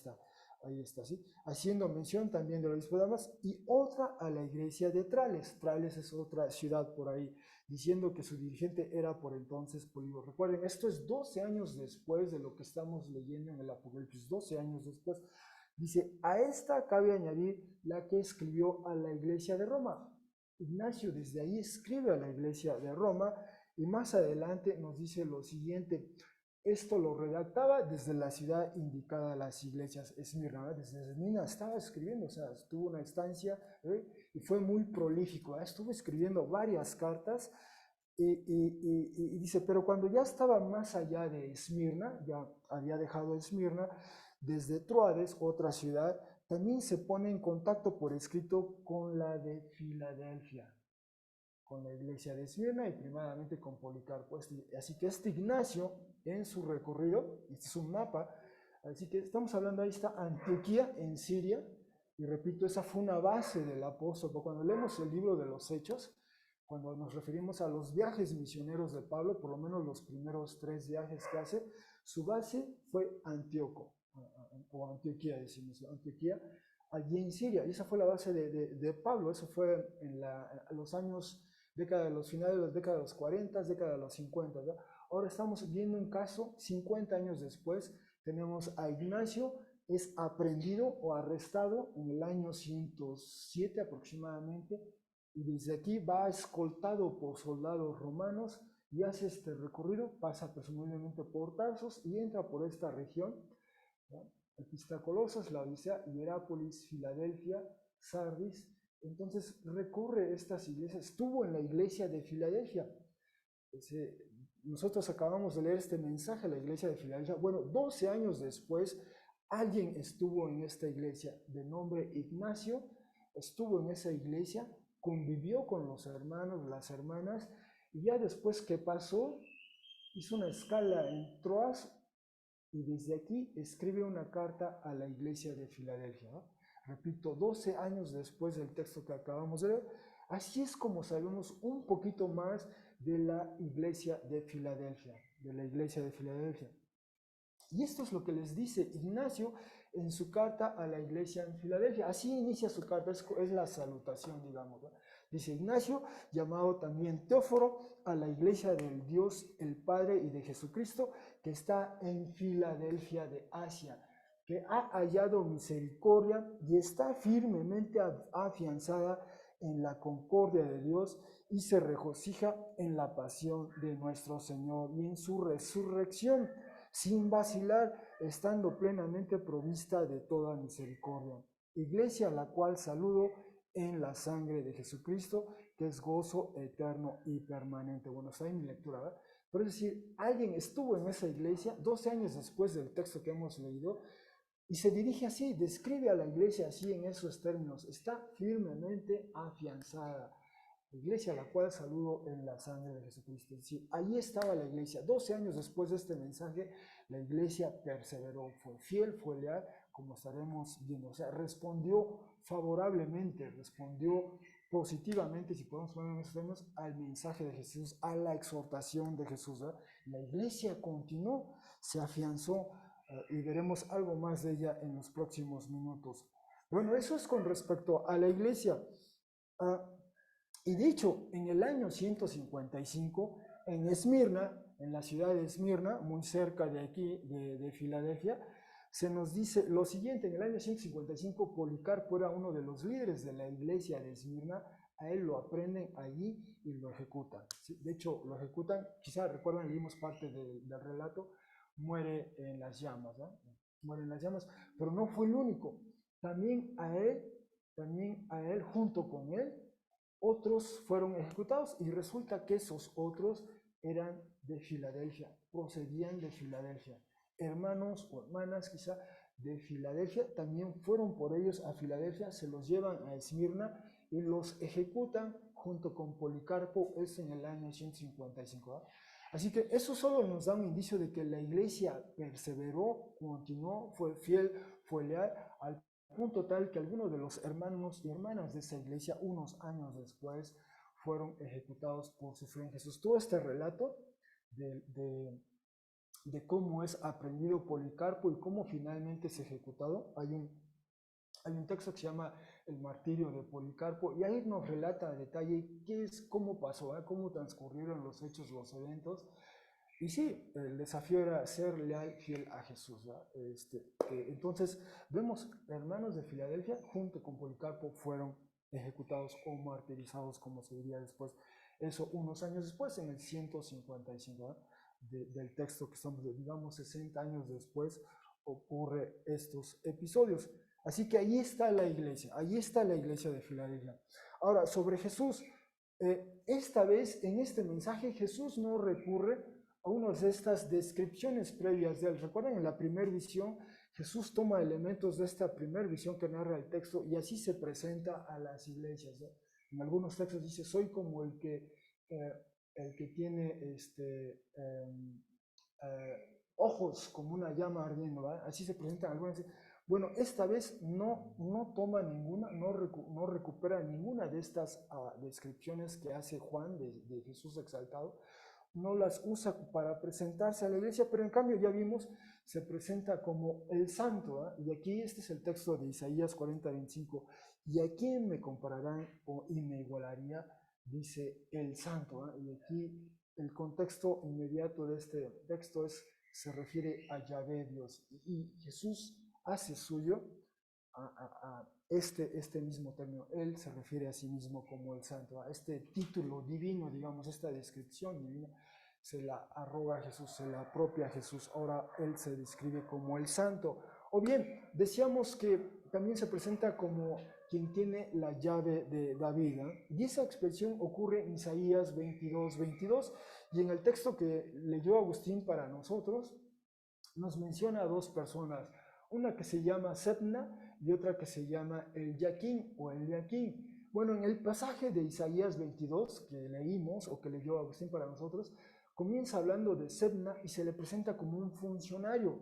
está, ¿sí? Haciendo mención también del obispo de Damas, y otra a la iglesia de Trales. Trales es otra ciudad por ahí, diciendo que su dirigente era por entonces Polibio. Recuerden, esto es 12 años después de lo que estamos leyendo en el Apocalipsis, 12 años después. Dice, a esta cabe añadir la que escribió a la iglesia de Roma. Ignacio desde ahí escribe a la iglesia de Roma y más adelante nos dice lo siguiente, esto lo redactaba desde la ciudad indicada a las iglesias, Esmirna, desde Esmirna estaba escribiendo, o sea, estuvo una estancia y fue muy prolífico, estuvo escribiendo varias cartas y dice, pero cuando ya estaba más allá de Esmirna, ya había dejado Esmirna, desde Troades, otra ciudad, también se pone en contacto por escrito con la de Filadelfia, con la iglesia de Esmirna y primeramente con Policarpo. Así que este Ignacio, en su recorrido, este es un mapa, así que estamos hablando, ahí está Antioquía en Siria, y repito, esa fue una base del apóstol. Cuando leemos el libro de los Hechos, cuando nos referimos a los viajes misioneros de Pablo, por lo menos los primeros 3 viajes que hace, su base fue Antíoco. o Antioquía, decimos, Antioquía, allí en Siria. Y esa fue la base de Pablo. Eso fue en los años, los finales de las décadas de los 40, décadas de los 50. ¿No? Ahora estamos viendo un caso, 50 años después, tenemos a Ignacio, es aprendido o arrestado en el año 107 aproximadamente, y desde aquí va escoltado por soldados romanos y hace este recorrido, pasa presumiblemente por Tarsos y entra por esta región, ¿no? Epistacolosas, la Odisea, Hierápolis, Filadelfia, Sardis. Entonces recorre estas iglesias, estuvo en la iglesia de Filadelfia. Nosotros acabamos de leer este mensaje a la iglesia de Filadelfia. Bueno, 12 años después, alguien estuvo en esta iglesia de nombre Ignacio, estuvo en esa iglesia, convivió con los hermanos, las hermanas, y ya después que pasó, hizo una escala en Troas y desde aquí escribe una carta a la iglesia de Filadelfia, ¿no? Repito, 12 años después del texto que acabamos de leer. Así es como sabemos un poquito más de la iglesia de Filadelfia, Y esto es lo que les dice Ignacio en su carta a la iglesia en Filadelfia. Así inicia su carta, es la salutación, digamos, ¿no? Dice Ignacio, llamado también Teóforo, a la iglesia del Dios, el Padre y de Jesucristo, que está en Filadelfia de Asia, que ha hallado misericordia y está firmemente afianzada en la concordia de Dios y se regocija en la pasión de nuestro Señor y en su resurrección, sin vacilar, estando plenamente provista de toda misericordia. Iglesia a la cual saludo en la sangre de Jesucristo, que es gozo eterno y permanente. Bueno, está en mi lectura, ¿verdad? Pero es decir, alguien estuvo en esa iglesia 12 años después del texto que hemos leído y se dirige así, describe a la iglesia así en esos términos. Está firmemente afianzada. La iglesia a la cual saludo en la sangre de Jesucristo. Es decir, ahí estaba la iglesia. 12 años después de este mensaje, la iglesia perseveró, fue fiel, fue leal, como estaremos viendo. O sea, respondió favorablemente, respondió positivamente, si podemos poner en esos términos, al mensaje de Jesús, a la exhortación de Jesús, ¿verdad? La iglesia continuó, se afianzó, y veremos algo más de ella en los próximos minutos. Bueno, eso es con respecto a la iglesia. Y de hecho, en el año 155, en Esmirna, en la ciudad de Esmirna, muy cerca de aquí, de Filadelfia, se nos dice lo siguiente: en el año 155, Policarpo era uno de los líderes de la iglesia de Esmirna, a él lo aprenden allí y lo ejecutan. ¿Sí? De hecho, lo ejecutan, quizá recuerdan, leímos parte del relato, muere en las llamas, ¿no? Muere en las llamas, pero no fue el único. También a él, junto con él, otros fueron ejecutados y resulta que esos otros eran de Filadelfia, procedían de Filadelfia. Hermanos o hermanas quizá de Filadelfia también fueron por ellos a Filadelfia, se los llevan a Esmirna y los ejecutan junto con Policarpo, es en el año 155. ¿eh? Así que eso solo nos da un indicio de que la iglesia perseveró, continuó, fue fiel, fue leal al punto tal que algunos de los hermanos y hermanas de esa iglesia, unos años después, fueron ejecutados por su fe en Jesús. Todo este relato de cómo es aprendido Policarpo y cómo finalmente es ejecutado, hay un texto que se llama El martirio de Policarpo, y ahí nos relata a detalle cómo pasó, cómo transcurrieron los hechos, los eventos. Y sí, el desafío era ser leal, fiel a Jesús. Entonces, vemos hermanos de Filadelfia, junto con Policarpo, fueron ejecutados o martirizados, como se diría después. Eso unos años después, en el 155, del texto que estamos, digamos, 60 años después, ocurre estos episodios. Así que ahí está la iglesia de Filadelfia. Ahora, sobre Jesús, esta vez, en este mensaje, Jesús no recurre a una de estas descripciones previas de él. Recuerden, en la primera visión, Jesús toma elementos de esta primera visión que narra el texto y así se presenta a las iglesias, ¿no? En algunos textos dice, soy como el que tiene ojos como una llama ardiendo, ¿verdad? Así se presentan algunas. Bueno, esta vez no toma ninguna, no recupera ninguna de estas descripciones que hace Juan de Jesús exaltado. no las usa para presentarse a la iglesia, pero en cambio ya vimos, se presenta como el santo, ¿eh? Y aquí este es el texto de Isaías 40:25, y a quién me compararán y me igualaría, dice el santo, ¿eh? Y aquí el contexto inmediato de este texto se refiere a Yahvé Dios, y Jesús hace suyo a este mismo término. Él se refiere a sí mismo como el santo, a este título divino, digamos, esta descripción divina, se la arroga a Jesús, se la apropia a Jesús. Ahora él se describe como el santo. O bien, decíamos que también se presenta como quien tiene la llave de David, ¿eh? Y esa expresión ocurre en Isaías 22:22, y en el texto que leyó Agustín para nosotros, nos menciona a dos personas, una que se llama Sebna y otra que se llama el Yaquín o el Yaquín. Bueno, en el pasaje de Isaías 22 que leímos o que leyó Agustín para nosotros, comienza hablando de Sebna y se le presenta como un funcionario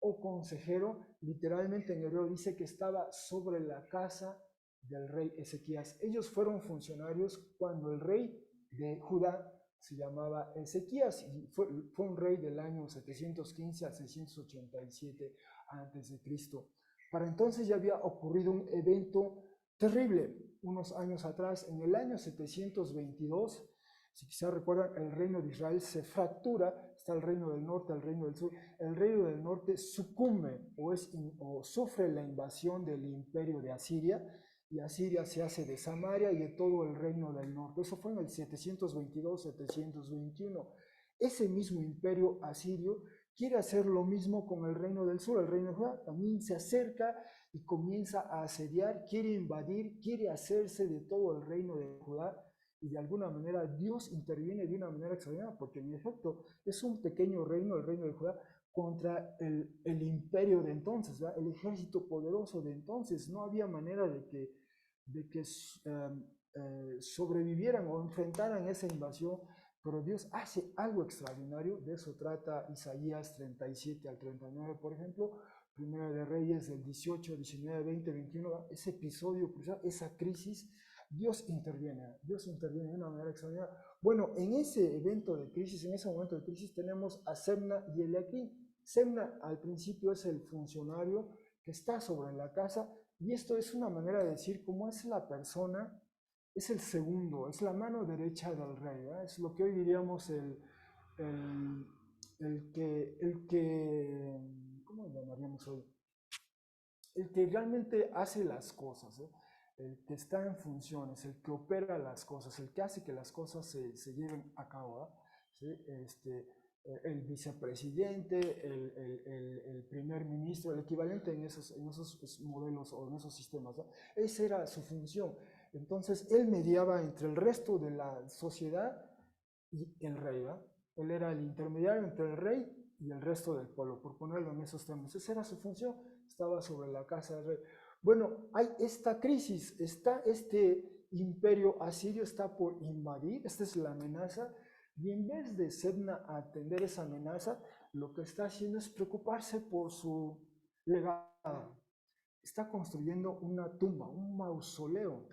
o consejero. Literalmente en hebreo dice que estaba sobre la casa del rey Ezequías. Ellos fueron funcionarios cuando el rey de Judá se llamaba Ezequías y fue un rey del año 715 a 687 a.C. Para entonces ya había ocurrido un evento terrible. Unos años atrás, en el año 722, si quizás recuerdan, el reino de Israel se fractura, está el reino del norte, el reino del sur. El reino del norte sucumbe o sufre la invasión del imperio de Asiria, y Asiria se hace de Samaria y de todo el reino del norte. Eso fue en el 722-721. Ese mismo imperio asirio quiere hacer lo mismo con el reino del sur. El reino de Judá también se acerca y comienza a asediar, quiere invadir, quiere hacerse de todo el reino de Judá, y de alguna manera Dios interviene de una manera extraordinaria, porque en efecto es un pequeño reino, el reino de Judá, contra el imperio de entonces, ¿verdad? El ejército poderoso de entonces. No había manera de que sobrevivieran o enfrentaran esa invasión, pero Dios hace algo extraordinario. De eso trata Isaías 37 al 39, por ejemplo, Primera de Reyes del 18, 19, 20, 21, ese episodio, esa crisis, Dios interviene de una manera extraordinaria. Bueno, en ese evento de crisis, en ese momento de crisis, tenemos a Sebna y Eliaquim. Sebna al principio es el funcionario que está sobre la casa, y esto es una manera de decir cómo es la persona, es el segundo, es la mano derecha del rey, ¿eh? Es lo que hoy diríamos el, ¿cómo lo llamaríamos hoy? El que realmente hace las cosas, ¿eh? El que está en funciones, el que opera las cosas, el que hace que las cosas se lleven a cabo, ¿eh? ¿Sí? El vicepresidente, el primer ministro, el equivalente en esos modelos o en esos sistemas, ¿no? Esa era su función. Entonces, él mediaba entre el resto de la sociedad y el rey, ¿no? Él era el intermediario entre el rey y el resto del pueblo, por ponerlo en esos términos. Esa era su función, estaba sobre la casa del rey. Bueno, hay esta crisis, está este imperio asirio, está por invadir, esta es la amenaza. Y en vez de Sebna atender esa amenaza, lo que está haciendo es preocuparse por su legado. Está construyendo una tumba, un mausoleo.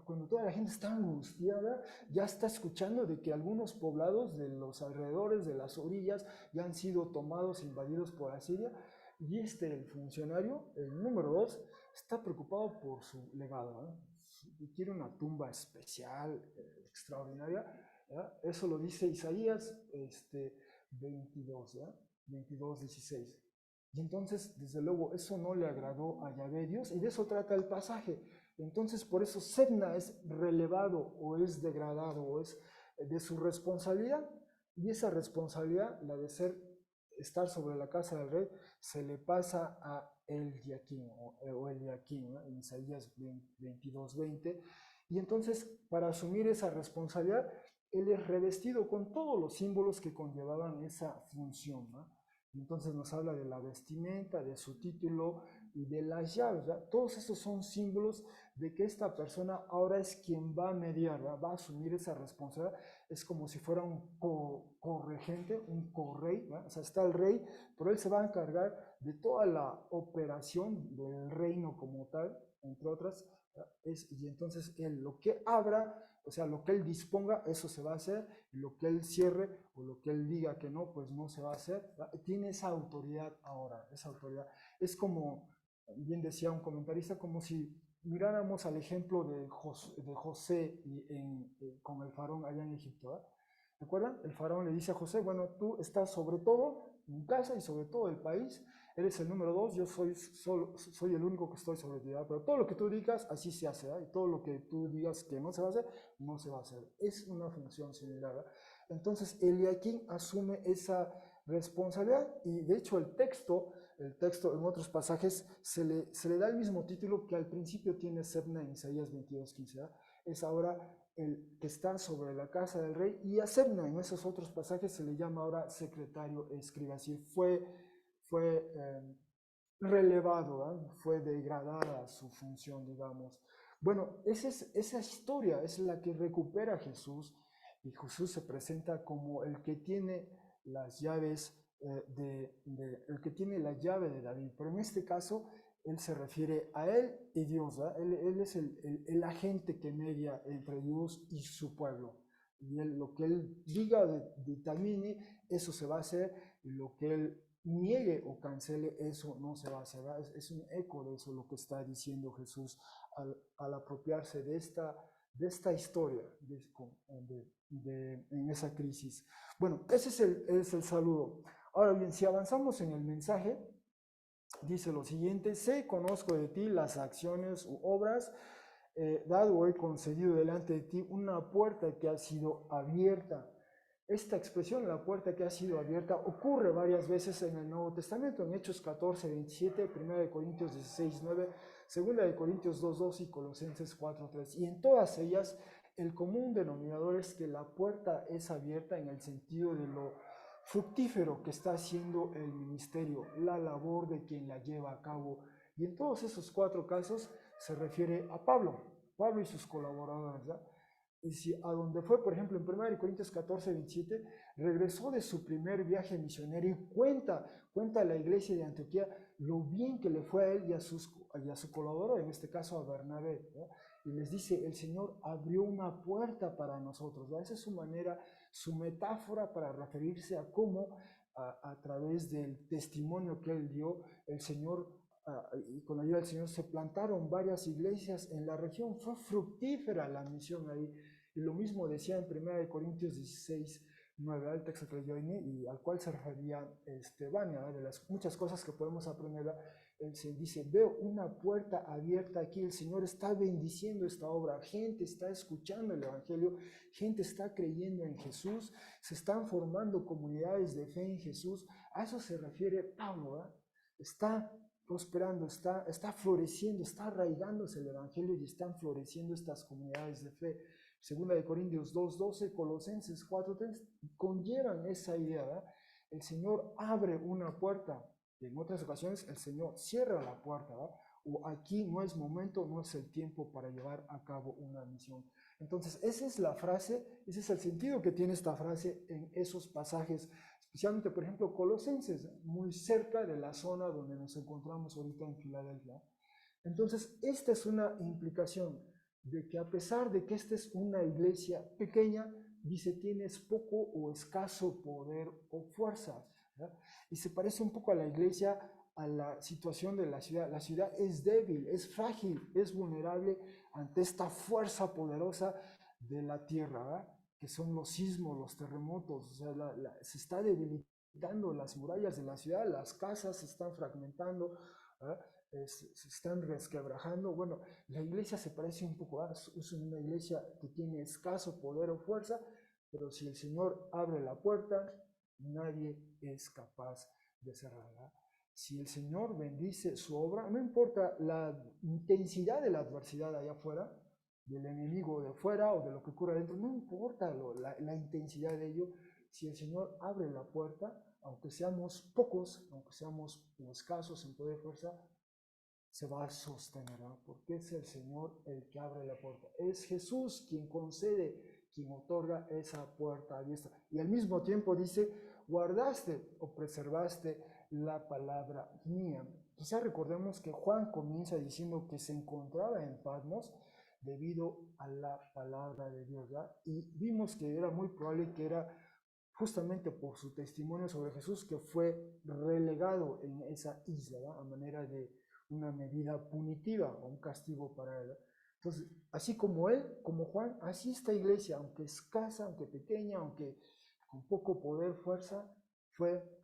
Cuando toda la gente está angustiada, ya está escuchando de que algunos poblados de los alrededores, de las orillas, ya han sido tomados e invadidos por Asiria. Y el funcionario, el número 2, está preocupado por su legado, ¿eh? Y quiere una tumba especial, extraordinaria. ¿Ya? Eso lo dice Isaías 22, ¿ya? 22, 16. Y entonces, desde luego, eso no le agradó a Yahvé Dios, y de eso trata el pasaje. Entonces, por eso Sebna es relevado o es degradado o es de su responsabilidad, y esa responsabilidad, la de estar sobre la casa del rey, se le pasa a Eliaquim o Eliaquim, ¿no? En Isaías 22:20. Y entonces, para asumir esa responsabilidad, él es revestido con todos los símbolos que conllevaban esa función, ¿no? Entonces nos habla de la vestimenta, de su título y de las llaves, ¿verdad? Todos esos son símbolos de que esta persona ahora es quien va a mediar, ¿verdad? Va a asumir esa responsabilidad. Es como si fuera un corregente, un correy, ¿verdad? O sea, está el rey, pero él se va a encargar de toda la operación del reino como tal, entre otras, y entonces él lo que abra, o sea, lo que él disponga, eso se va a hacer, y lo que él cierre o lo que él diga que no, pues no se va a hacer. Tiene esa autoridad ahora, esa autoridad. Es como, bien decía un comentarista, como si miráramos al ejemplo de José con el faraón allá en Egipto. ¿Recuerdan? El faraón le dice a José, bueno, tú estás sobre todo mi casa y sobre todo el país, eres el número dos, yo soy el único que estoy sobre ti, ¿verdad? Pero todo lo que tú digas, así se hace, ¿verdad? Y todo lo que tú digas que no se va a hacer, no se va a hacer. Es una función similar, ¿verdad? Entonces, Eliakim asume esa responsabilidad y de hecho el texto en otros pasajes se le da el mismo título que al principio tiene Sebna en Isaías 22:15, ¿verdad? Es ahora el que está sobre la casa del rey, y a Sebna en esos otros pasajes se le llama ahora secretario escriba, así fue relevado, ¿eh? Fue degradada su función, digamos. Bueno, esa historia es la que recupera Jesús, y Jesús se presenta como el que tiene las llaves el que tiene la llave de David, pero en este caso él se refiere a él y Dios, ¿verdad? Él es el agente que media entre Dios y su pueblo. Y lo que él diga, determine, eso se va a hacer, y lo que él niegue o cancele, eso no se va a hacer. Es un eco de eso lo que está diciendo Jesús al apropiarse de esta historia en esa crisis. Bueno, ese es el saludo. Ahora bien, si avanzamos en el mensaje, dice lo siguiente: sé, conozco de ti las acciones u obras, dado o he concedido delante de ti una puerta que ha sido abierta. Esta expresión, la puerta que ha sido abierta, ocurre varias veces en el Nuevo Testamento, en Hechos 14:27, 1 Corintios 16:9, 2 Corintios 2:2 y Colosenses 4:3. Y en todas ellas, el común denominador es que la puerta es abierta en el sentido de lo fructífero que está haciendo el ministerio, la labor de quien la lleva a cabo. Y en todos esos cuatro casos se refiere a Pablo y sus colaboradores, ¿verdad? Y si a donde fue, por ejemplo, en 1 Corintios 14:27, regresó de su primer viaje misionero y cuenta a la iglesia de Antioquía lo bien que le fue a él y a su colaborador, en este caso a Bernabé, ¿no? Y les dice, el Señor abrió una puerta para nosotros, ¿no? Esa es su manera, su metáfora para referirse a cómo a través del testimonio que él dio, el Señor, y con la ayuda del Señor, se plantaron varias iglesias en la región. Fue fructífera la misión ahí. Y lo mismo decía en 1 Corintios 16:9, el texto que yo y al cual se refería Vania, de las muchas cosas que podemos aprender. Él se dice, veo una puerta abierta aquí, el Señor está bendiciendo esta obra, gente está escuchando el Evangelio, gente está creyendo en Jesús, se están formando comunidades de fe en Jesús. A eso se refiere Pablo, ¿verdad? Está prosperando, está floreciendo, está arraigándose el Evangelio y están floreciendo estas comunidades de fe. Segunda de Corintios 2:12, Colosenses 4:3, conllevan esa idea, ¿verdad? El Señor abre una puerta, y en otras ocasiones el Señor cierra la puerta, ¿verdad? O aquí no es momento, no es el tiempo para llevar a cabo una misión. Entonces, esa es la frase, ese es el sentido que tiene esta frase en esos pasajes, especialmente, por ejemplo, Colosenses, muy cerca de la zona donde nos encontramos ahorita en Filadelfia. Entonces, esta es una implicación de que a pesar de que esta es una iglesia pequeña, dice, tienes poco o escaso poder o fuerza, ¿verdad? Y se parece un poco a la iglesia, a la situación de la ciudad. La ciudad es débil, es frágil, es vulnerable ante esta fuerza poderosa de la tierra, ¿verdad? Que son los sismos, los terremotos. O sea, se está debilitando las murallas de la ciudad, las casas se están fragmentando, ¿verdad? Se están resquebrajando. Bueno, la iglesia se parece un poco, es una iglesia que tiene escaso poder o fuerza, pero si el Señor abre la puerta, nadie es capaz de cerrarla. Si el Señor bendice su obra, no importa la intensidad de la adversidad allá afuera, del enemigo de fuera o de lo que ocurre adentro, no importa la intensidad de ello, si el Señor abre la puerta, aunque seamos pocos, aunque seamos escasos en poder y fuerza, se va a sostener, ¿no? Porque es el Señor el que abre la puerta. Es Jesús quien concede, quien otorga esa puerta abierta. Y al mismo tiempo dice, guardaste o preservaste la palabra mía. Quizá recordemos que Juan comienza diciendo que se encontraba en Patmos debido a la palabra de Dios, ¿verdad? Y vimos que era muy probable que era justamente por su testimonio sobre Jesús que fue relegado en esa isla, ¿verdad? A manera de una medida punitiva o un castigo para él. Entonces, así como él, como Juan, así esta iglesia, aunque escasa, aunque pequeña, aunque con poco poder, fuerza,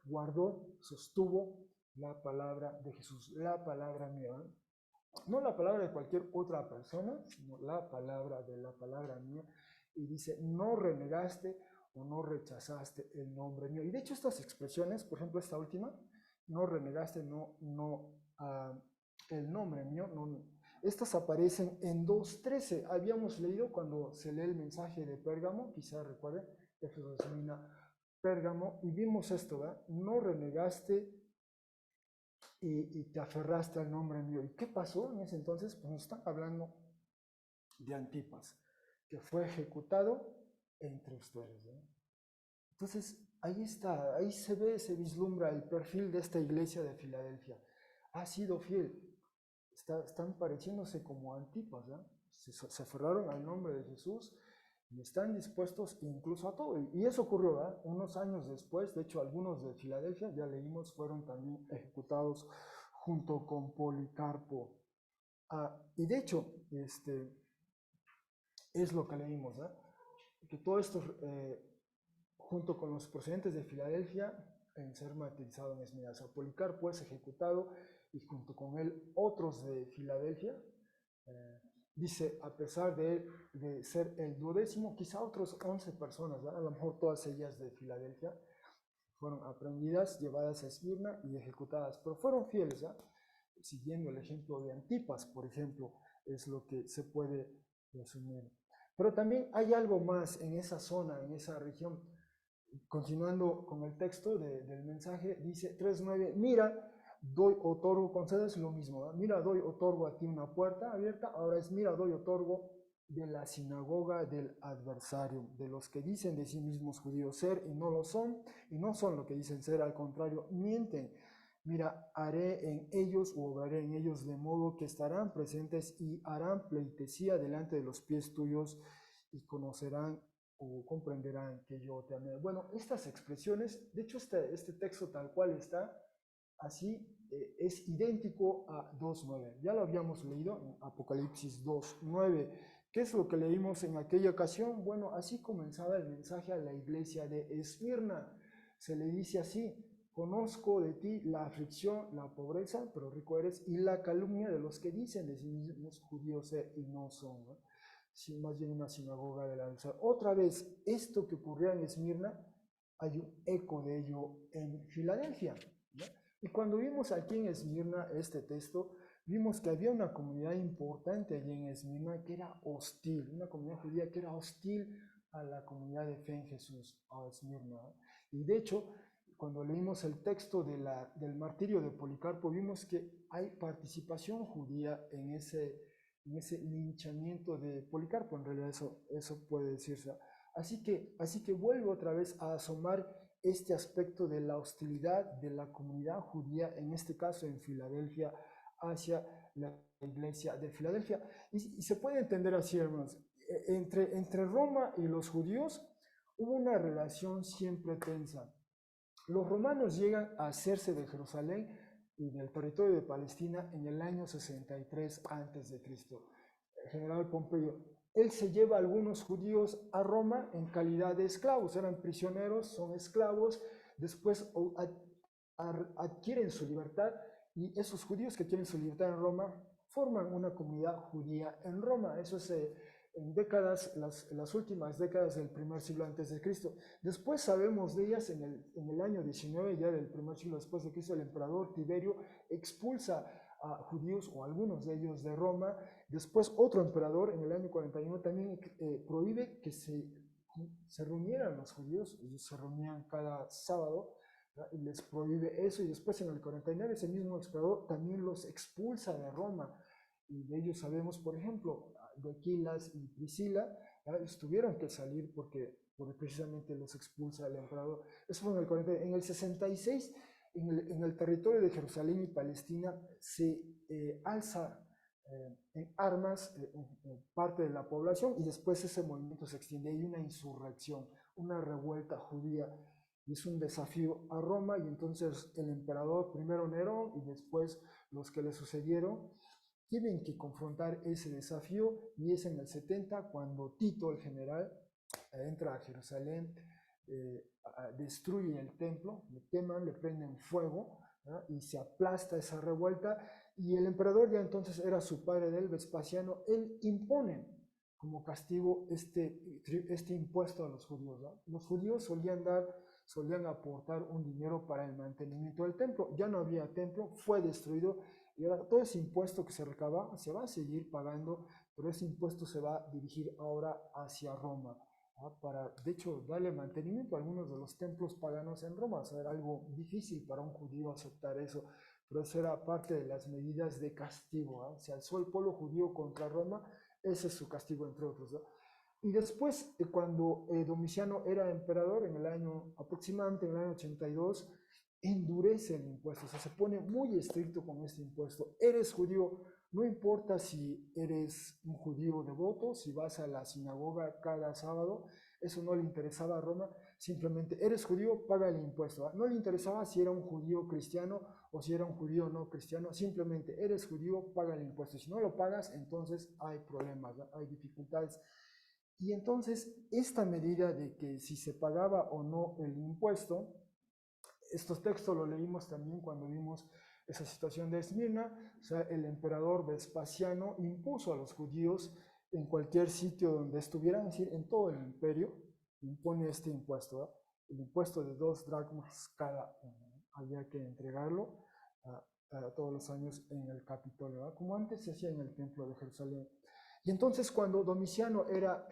guardó, sostuvo la palabra de Jesús, la palabra mía. No la palabra de cualquier otra persona, sino la palabra de la palabra mía. Y dice, no renegaste o no rechazaste el nombre mío. Y de hecho estas expresiones, por ejemplo esta última, no renegaste, el nombre mío, no, estas aparecen en 2:13. Habíamos leído cuando se lee el mensaje de Pérgamo, quizá recuerden, Éfeso termina Pérgamo, y vimos esto, ¿verdad? No renegaste y te aferraste al nombre mío. ¿Y qué pasó en ese entonces? Pues nos están hablando de Antipas, que fue ejecutado entre ustedes, ¿no? Entonces, ahí está, ahí se ve, se vislumbra el perfil de esta iglesia de Filadelfia. Ha sido fiel, están pareciéndose como Antipas, ¿no? Se aferraron al nombre de Jesús y están dispuestos incluso a todo. Y eso ocurrió, ¿verdad? Unos años después, de hecho algunos de Filadelfia, ya leímos, fueron también ejecutados junto con Policarpo. Y de hecho, es lo que leímos, ¿verdad? Que todo esto, junto con los procedentes de Filadelfia, en ser martirizado en Esmirna. O sea, Policarpo es ejecutado y junto con él otros de Filadelfia. Dice, a pesar de ser el 12º, quizá otros 11 personas, ¿verdad? A lo mejor todas ellas de Filadelfia, fueron aprendidas, llevadas a Esmirna y ejecutadas, pero fueron fieles, ¿verdad? Siguiendo el ejemplo de Antipas, por ejemplo, es lo que se puede resumir. Pero también hay algo más en esa zona, en esa región. Continuando con el texto del mensaje, dice 3:9, mira, doy, otorgo, concedes lo mismo, ¿verdad? Mira, doy, otorgo a ti una puerta abierta, ahora es, mira, doy, otorgo de la sinagoga del adversario, de los que dicen de sí mismos judíos ser y no lo son, y no son lo que dicen ser, al contrario, mienten. Mira, haré en ellos o obraré en ellos de modo que estarán presentes y harán pleitesía delante de los pies tuyos y conocerán o comprenderán que yo te amé. Bueno, estas expresiones, de hecho este texto tal cual está, así es idéntico a 2:9. Ya lo habíamos leído en Apocalipsis 2:9. ¿Qué es lo que leímos en aquella ocasión? Bueno, así comenzaba el mensaje a la iglesia de Esmirna. Se le dice así, conozco de ti la aflicción, la pobreza, pero rico eres, y la calumnia de los que dicen de sí mismos judíos ser y no son, ¿no? Sí, más bien una sinagoga de la alza. Otra vez, esto que ocurría en Esmirna, hay un eco de ello en Filadelfia, ¿no? Y cuando vimos aquí en Esmirna este texto, vimos que había una comunidad importante allí en Esmirna que era hostil, una comunidad judía que era hostil a la comunidad de fe en Jesús, a Esmirna. Y de hecho, cuando leímos el texto del martirio de Policarpo, vimos que hay participación judía en ese linchamiento de Policarpo, en realidad eso puede decirse. Así que vuelve otra vez a asomar este aspecto de la hostilidad de la comunidad judía, en este caso en Filadelfia, hacia la iglesia de Filadelfia. Y se puede entender así, hermanos, entre Roma y los judíos hubo una relación siempre tensa. Los romanos llegan a hacerse de Jerusalén y del territorio de Palestina en el año 63 a.C. El general Pompeyo, él se lleva a algunos judíos a Roma en calidad de esclavos, eran prisioneros, son esclavos, después adquieren su libertad y esos judíos que tienen su libertad en Roma forman una comunidad judía en Roma. Eso es en décadas, las últimas décadas del primer siglo antes de Cristo. Después sabemos de ellas en el año 19 ya del primer siglo después de Cristo, el emperador Tiberio expulsa a judíos o algunos de ellos de Roma. Después otro emperador en el año 41 también prohíbe que se reunieran los judíos, ellos se reunían cada sábado, ¿verdad? Y les prohíbe eso, y después en el 49 ese mismo emperador también los expulsa de Roma, y de ellos sabemos, por ejemplo, de Aquilas y Priscila, ¿verdad? Ellos tuvieron que salir porque precisamente los expulsa el emperador. Eso fue en el 49. En el 66, en el territorio de Jerusalén y Palestina, se alza en armas parte de la población, y después ese movimiento se extiende. Hay una insurrección, una revuelta judía, y es un desafío a Roma, y entonces el emperador, primero Nerón y después los que le sucedieron, tienen que confrontar ese desafío, y es en el 70 cuando Tito, el general, entra a Jerusalén, destruye el templo, le queman, le prenden fuego, ¿no? Y se aplasta esa revuelta, y el emperador, ya entonces era su padre del Vespasiano, él impone como castigo este impuesto a los judíos, ¿no? Los judíos solían aportar un dinero para el mantenimiento del templo. Ya no había templo, fue destruido, y ahora todo ese impuesto que se recaba se va a seguir pagando, pero ese impuesto se va a dirigir ahora hacia Roma, para, de hecho, darle mantenimiento a algunos de los templos paganos en Roma. O sea, era algo difícil para un judío aceptar eso, pero eso era parte de las medidas de castigo. Se alzó el pueblo judío contra Roma, ese es su castigo, entre otros, ¿no? Y después, cuando Domiciano era emperador, en el año aproximadamente, en el año 82, endurece el impuesto, o sea, se pone muy estricto con este impuesto. Eres judío, no importa si eres un judío devoto, si vas a la sinagoga cada sábado, eso no le interesaba a Roma, simplemente eres judío, paga el impuesto, ¿va? No le interesaba si era un judío cristiano o si era un judío no cristiano, simplemente eres judío, paga el impuesto. Si no lo pagas, entonces hay problemas, ¿va? Hay dificultades. Y entonces esta medida de que si se pagaba o no el impuesto, estos textos los leímos también cuando vimos esa situación de Esmirna. O sea, el emperador Vespasiano impuso a los judíos en cualquier sitio donde estuvieran, es decir, en todo el imperio, impone este impuesto, ¿verdad? El impuesto de 2 dracmas cada uno, ¿no? Había que entregarlo todos los años en el Capitolio, ¿verdad? Como antes se hacía en el Templo de Jerusalén. Y entonces cuando Domiciano era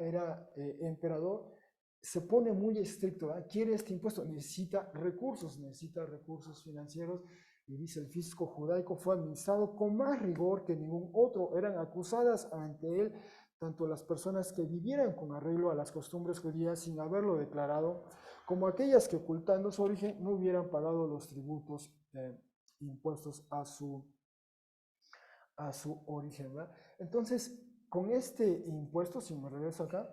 emperador, se pone muy estricto, ¿verdad? Quiere este impuesto, necesita recursos financieros, y dice: el fisco judaico fue administrado con más rigor que ningún otro. Eran acusadas ante él tanto las personas que vivieran con arreglo a las costumbres judías sin haberlo declarado, como aquellas que, ocultando su origen, no hubieran pagado los tributos impuestos a su origen, ¿verdad? Entonces, con este impuesto, si me regreso acá,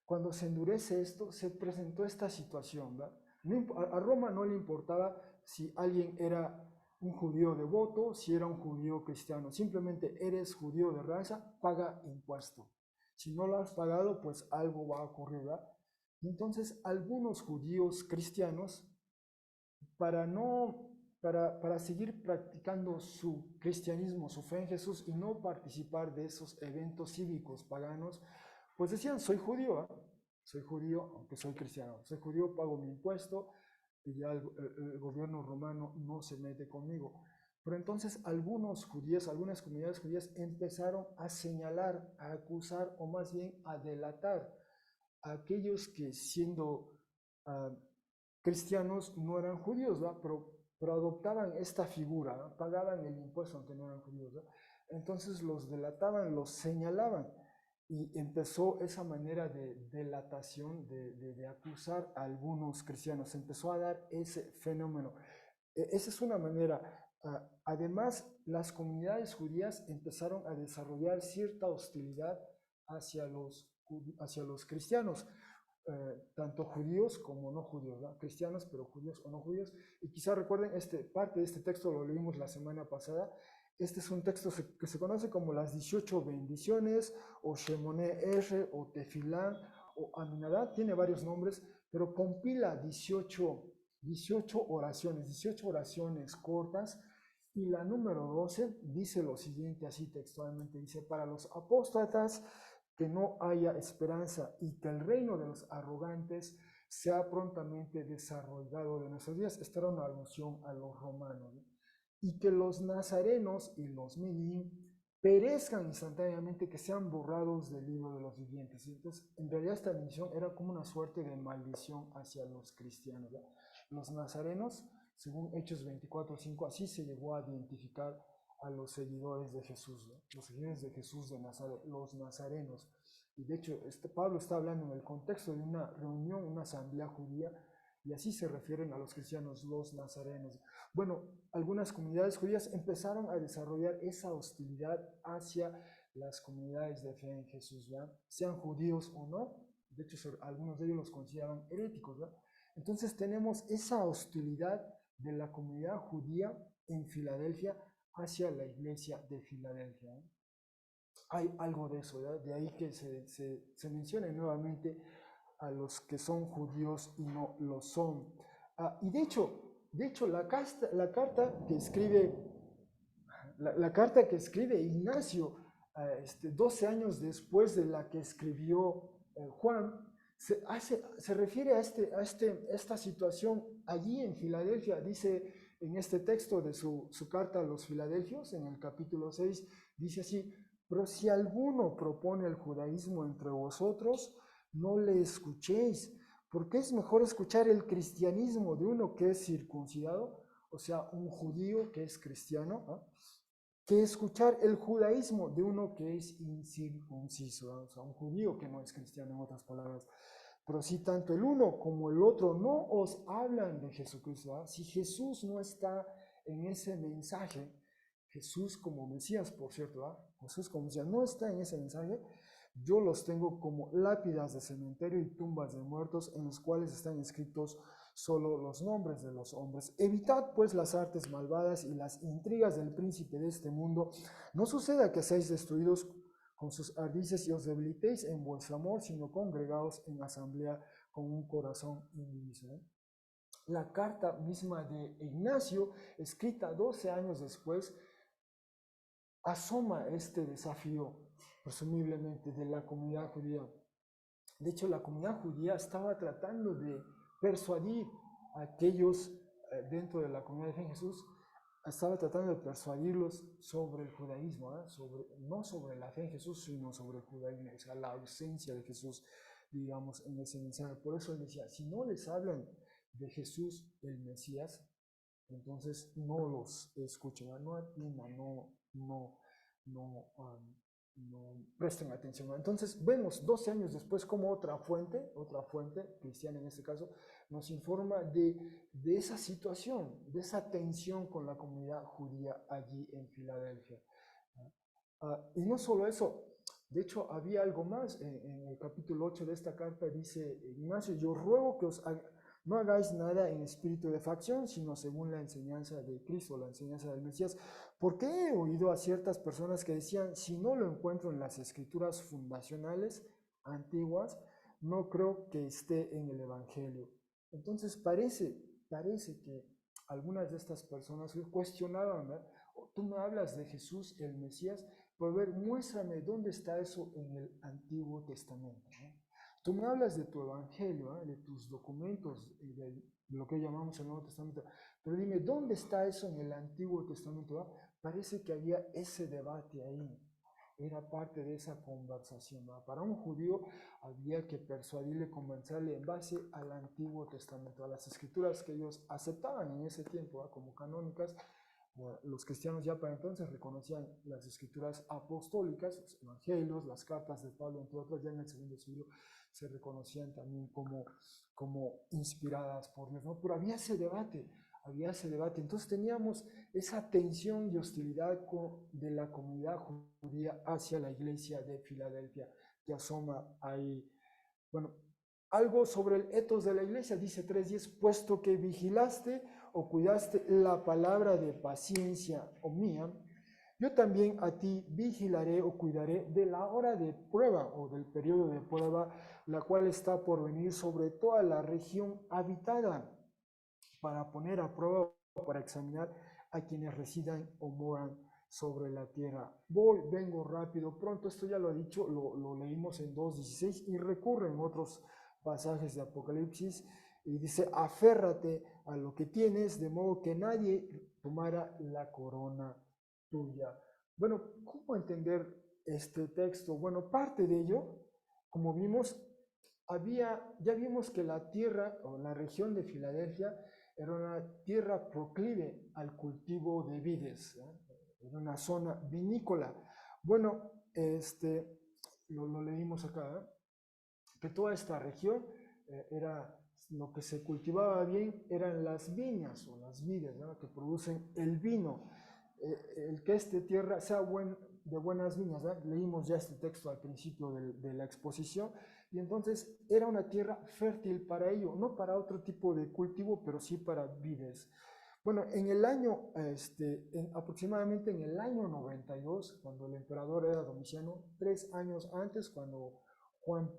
cuando se endurece esto, se presentó esta situación, ¿verdad? A Roma no le importaba si alguien era un judío devoto, si era un judío cristiano, simplemente eres judío de raza, paga impuesto. Si no lo has pagado, pues algo va a ocurrir, ¿verdad? Y entonces algunos judíos cristianos, para no para seguir practicando su cristianismo, su fe en Jesús, y no participar de esos eventos cívicos paganos, pues decían: soy judío, ¿eh? Soy judío, aunque soy cristiano, soy judío, pago mi impuesto, y ya el gobierno romano no se mete conmigo. Pero entonces algunos judíos, algunas comunidades judías empezaron a señalar, a acusar, o más bien a delatar a aquellos que, siendo uh, cristianos, no eran judíos, ¿verdad? Pero adoptaban esta figura, ¿verdad? Pagaban el impuesto aunque no eran judíos, ¿verdad? Entonces los delataban, los señalaban, y empezó esa manera de delatación, de acusar a algunos cristianos. Se empezó a dar ese fenómeno. Esa es una manera. Además, las comunidades judías empezaron a desarrollar cierta hostilidad hacia los cristianos, tanto judíos como no judíos, ¿verdad? Cristianos, pero judíos o no judíos. Y quizá recuerden, parte de este texto lo leímos la semana pasada. Este es un texto que se conoce como las 18 bendiciones, o Shemoné Esre, o Tefilá, o Aminadá. Tiene varios nombres, pero compila 18 oraciones, 18 oraciones cortas. Y la número 12 dice lo siguiente, así textualmente: dice: para los apóstatas, que no haya esperanza, y que el reino de los arrogantes sea prontamente desarrollado de nuestros días. Esta era una alusión a los romanos, ¿no? Y que los nazarenos y los minim perezcan instantáneamente, que sean borrados del libro de los vivientes. Entonces, en realidad esta bendición era como una suerte de maldición hacia los cristianos, ¿no? Los nazarenos según Hechos 24:5, así se llegó a identificar a los seguidores de Jesús, ¿no? Los seguidores de Jesús de Nazaret, los nazarenos. Y de hecho, Pablo está hablando en el contexto de una reunión, una asamblea judía, y así se refieren a los cristianos, los nazarenos. Bueno, algunas comunidades judías empezaron a desarrollar esa hostilidad hacia las comunidades de fe en Jesús, ¿verdad? Sean judíos o no. De hecho, algunos de ellos los consideraban heréticos, ¿verdad? Entonces tenemos esa hostilidad de la comunidad judía en Filadelfia hacia la iglesia de Filadelfia, ¿eh? Hay algo de eso, ¿verdad? De ahí que se mencione nuevamente a los que son judíos y no lo son. Y de hecho la carta que escribe, la carta que escribe Ignacio, 12 años después de la que escribió Juan, se refiere a esta situación allí en Filadelfia. Dice en este texto de su carta a los Filadelfios, en el capítulo 6, dice así: pero si alguno propone el judaísmo entre vosotros, no le escuchéis, porque es mejor escuchar el cristianismo de uno que es circuncidado, o sea, un judío que es cristiano, ¿no?, que escuchar el judaísmo de uno que es incircunciso, ¿no? O sea, un judío que no es cristiano, en otras palabras. Pero si tanto el uno como el otro no os hablan de Jesucristo, ¿verdad? Si Jesús no está en ese mensaje, Jesús como Mesías, por cierto, ¿verdad? Jesús como Mesías no está en ese mensaje, yo los tengo como lápidas de cementerio y tumbas de muertos en los cuales están escritos solo los nombres de los hombres. Evitad pues las artes malvadas y las intrigas del príncipe de este mundo. No suceda que seáis destruidos con sus ardices y os debilitéis en vuestro amor, sino congregaos en asamblea con un corazón indivisible. La carta misma de Ignacio, escrita 12 años después, asoma este desafío, presumiblemente, de la comunidad judía. De hecho, la comunidad judía estaba tratando de persuadir a aquellos dentro de la comunidad de fe en Jesús, estaba tratando de persuadirlos sobre el judaísmo, ¿eh? No sobre la fe en Jesús, sino sobre el judaísmo, o sea, la ausencia de Jesús, digamos, en ese mensaje. Por eso él decía, si no les hablan de Jesús, el Mesías, entonces no los escuchen, no atiendan, no presten atención. Entonces vemos 12 años después como otra fuente cristiana en este caso, nos informa de esa situación, de esa tensión con la comunidad judía allí en Filadelfia. Y no solo eso, de hecho había algo más. En el capítulo 8 de esta carta dice Ignacio: yo ruego que no hagáis nada en espíritu de facción, sino según la enseñanza de Cristo, la enseñanza del Mesías. Porque he oído a ciertas personas que decían, si no lo encuentro en las escrituras fundacionales antiguas, no creo que esté en el Evangelio. Entonces parece que algunas de estas personas cuestionaban, ¿verdad? Tú me hablas de Jesús, el Mesías, pero a ver, muéstrame dónde está eso en el Antiguo Testamento, ¿no? Tú me hablas de tu Evangelio, ¿eh?, de tus documentos, de lo que llamamos el Nuevo Testamento, pero dime, ¿dónde está eso en el Antiguo Testamento? ¿Eh? Parece que había ese debate ahí, era parte de esa conversación, ¿no? Para un judío había que persuadirle, convencerle en base al Antiguo Testamento, a las escrituras que ellos aceptaban en ese tiempo, ¿eh?, como canónicas. Los cristianos ya para entonces reconocían las escrituras apostólicas, los evangelios, las cartas de Pablo, entre otras, ya en el segundo siglo se reconocían también como inspiradas por Dios, ¿no? Pero había ese debate. Entonces teníamos esa tensión y hostilidad de la comunidad judía hacia la iglesia de Filadelfia, que asoma ahí. Bueno, algo sobre el etos de la iglesia, dice 3:10, puesto que vigilaste o cuidaste la palabra de paciencia o mía, yo también a ti vigilaré o cuidaré de la hora de prueba o del periodo de prueba, la cual está por venir sobre toda la región habitada, para poner a prueba o para examinar a quienes residan o moran sobre la tierra. Vengo rápido, pronto, esto ya lo ha dicho, lo leímos en 2:16 y recurre en otros pasajes de Apocalipsis, y dice, aférrate a lo que tienes, de modo que nadie tomara la corona tuya. Bueno, ¿cómo entender este texto? Bueno, parte de ello, como vimos, ya vimos que la tierra o la región de Filadelfia era una tierra proclive al cultivo de vides, era una zona vinícola. Bueno, lo leímos acá, que toda esta región era lo que se cultivaba bien eran las viñas o las vides, ¿no?, que producen el vino. El que esta tierra sea de buenas viñas, ¿no? Leímos ya este texto al principio de la exposición, y entonces era una tierra fértil para ello, no para otro tipo de cultivo, pero sí para vides. Bueno, en el año, aproximadamente en el año 92, cuando el emperador era Domiciano, 3 años antes, cuando Juan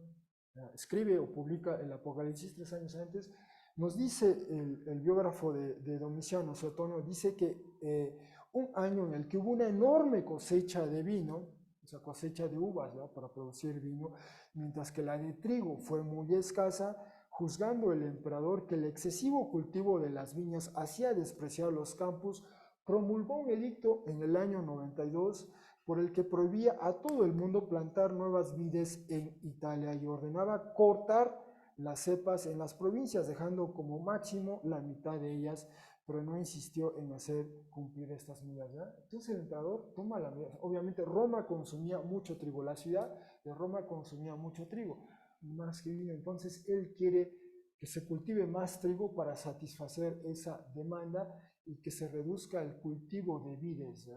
escribe o publica el Apocalipsis 3 años antes, nos dice el biógrafo de Domiciano, Suetonio, dice que un año en el que hubo una enorme cosecha de vino, o sea, cosecha de uvas, ¿no?, para producir vino, mientras que la de trigo fue muy escasa, juzgando el emperador que el excesivo cultivo de las viñas hacía despreciar los campos, promulgó un edicto en el año 92 por el que prohibía a todo el mundo plantar nuevas vides en Italia y ordenaba cortar las cepas en las provincias, dejando como máximo la mitad de ellas, pero no insistió en hacer cumplir estas medidas, ¿verdad? Entonces el emperador toma la medida. Obviamente Roma consumía mucho trigo, la ciudad de Roma consumía mucho trigo, más que vino. Entonces él quiere que se cultive más trigo para satisfacer esa demanda y que se reduzca el cultivo de vides,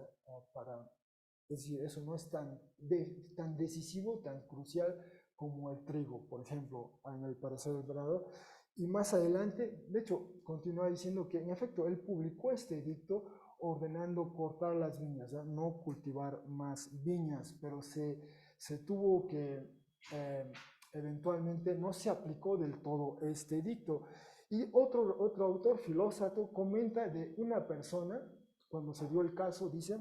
para, es decir, eso no es tan decisivo, tan crucial como el trigo, por ejemplo, en el parecer del emperador. Y más adelante, de hecho, continúa diciendo que en efecto él publicó este edicto ordenando cortar las viñas, ¿no?, no cultivar más viñas, pero se tuvo que, eventualmente no se aplicó del todo este edicto. Y otro autor, Filósofo, comenta de una persona, cuando se dio el caso, dice,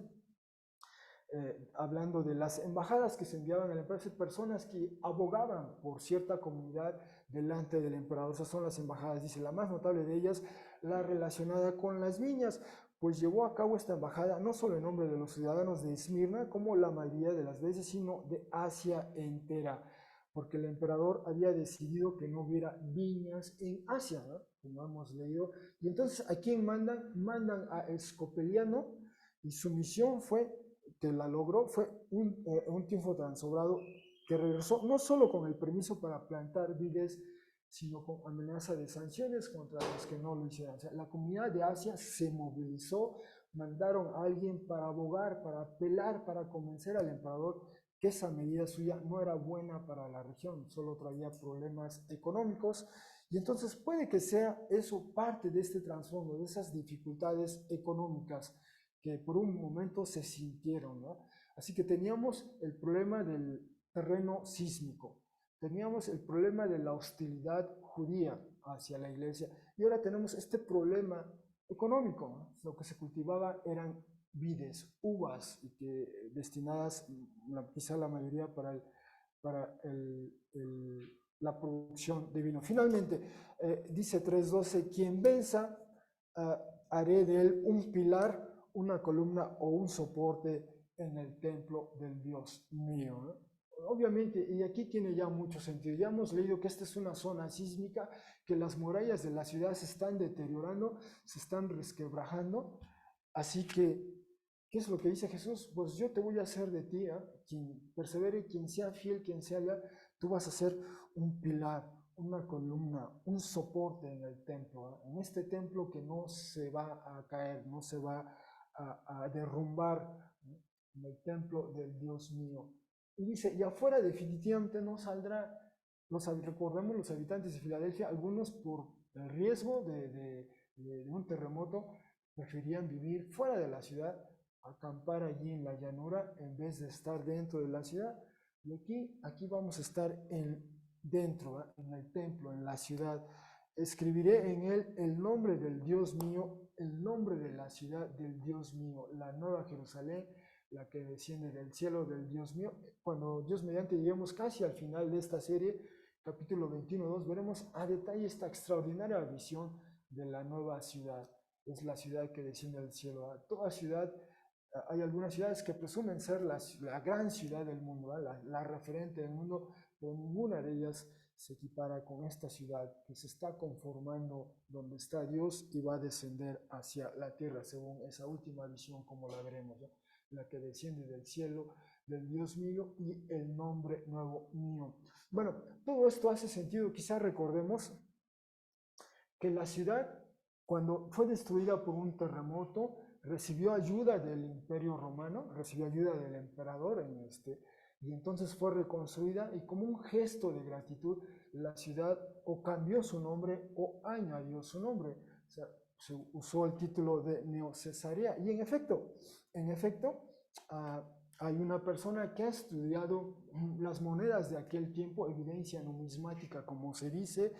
hablando de las embajadas que se enviaban al emperador, personas que abogaban por cierta comunidad delante del emperador. Esas son las embajadas, dice, la más notable de ellas, la relacionada con las viñas, pues llevó a cabo esta embajada no solo en nombre de los ciudadanos de Esmirna, como la mayoría de las veces, sino de Asia entera, porque el emperador había decidido que no hubiera viñas en Asia, ¿no?, como hemos leído. Y entonces, ¿a quién mandan? Mandan a Escopeliano, y su misión fue, que la logró, fue un triunfo tan sobrado que regresó no solo con el permiso para plantar vides, sino con amenaza de sanciones contra los que no lo hicieran. O sea, la comunidad de Asia se movilizó, mandaron a alguien para abogar, para apelar, para convencer al emperador que esa medida suya no era buena para la región, solo traía problemas económicos. Y entonces puede que sea eso parte de este trasfondo, de esas dificultades económicas que por un momento se sintieron, ¿no? Así que teníamos el problema del terreno sísmico, teníamos el problema de la hostilidad judía hacia la iglesia, y ahora tenemos este problema económico, ¿no? Lo que se cultivaba eran vides, uvas, y que destinadas, quizá la mayoría para la producción de vino. Finalmente, dice 3.12, quien venza, haré de él un pilar, una columna o un soporte en el templo del Dios mío, ¿no? Obviamente, y aquí tiene ya mucho sentido. Ya hemos leído que esta es una zona sísmica, que las murallas de la ciudad se están deteriorando, se están resquebrajando. Así que, ¿qué es lo que dice Jesús? Pues yo te voy a hacer de ti, quien persevere, quien sea fiel, quien sea leal, tú vas a ser un pilar, una columna, un soporte en el templo, en este templo que no se va a caer, no se va a derrumbar, ¿no?, en el templo del Dios mío. Y dice, y afuera definitivamente no saldrá, recordemos los habitantes de Filadelfia, algunos por el riesgo de un terremoto, preferían vivir fuera de la ciudad, acampar allí en la llanura, en vez de estar dentro de la ciudad. Y aquí vamos a estar dentro, en el templo, en la ciudad. Escribiré en él el nombre del Dios mío, el nombre de la ciudad del Dios mío, la nueva Jerusalén, la que desciende del cielo del Dios mío. Cuando Dios mediante lleguemos casi al final de esta serie, capítulo 21:2, veremos a detalle esta extraordinaria visión de la nueva ciudad. Es la ciudad que desciende del cielo. Toda ciudad, hay algunas ciudades que presumen ser la gran ciudad del mundo, la referente del mundo, pero ninguna de ellas se equipara con esta ciudad que se está conformando donde está Dios y va a descender hacia la tierra, según esa última visión, como la veremos, ¿no? La que desciende del cielo, del Dios mío y el nombre nuevo mío. Bueno, todo esto hace sentido. Quizás recordemos que la ciudad, cuando fue destruida por un terremoto, recibió ayuda del Imperio Romano, recibió ayuda del emperador y entonces fue reconstruida y como un gesto de gratitud, la ciudad o cambió su nombre o añadió su nombre. O sea, se usó el título de Neocesarea. Y en efecto, hay una persona que ha estudiado las monedas de aquel tiempo, evidencia numismática, como se dice,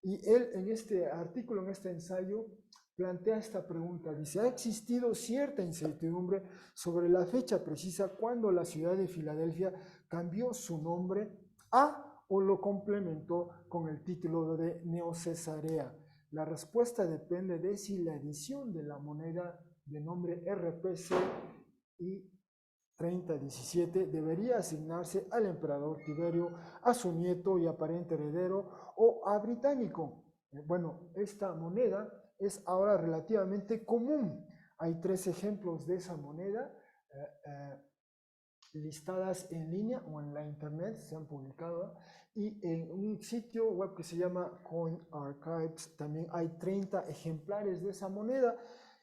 y él en este artículo, en este ensayo, plantea esta pregunta. Dice, ¿ha existido cierta incertidumbre sobre la fecha precisa cuando la ciudad de Filadelfia cambió su nombre a o lo complementó con el título de Neocesarea? La respuesta depende de si la edición de la moneda de nombre RPC y 3017 debería asignarse al emperador Tiberio, a su nieto y aparente heredero o a británico. Bueno, esta moneda es ahora relativamente común. Hay 3 ejemplos de esa moneda listadas en línea o en la internet, se han publicado, y en un sitio web que se llama Coin Archives también hay 30 ejemplares de esa moneda.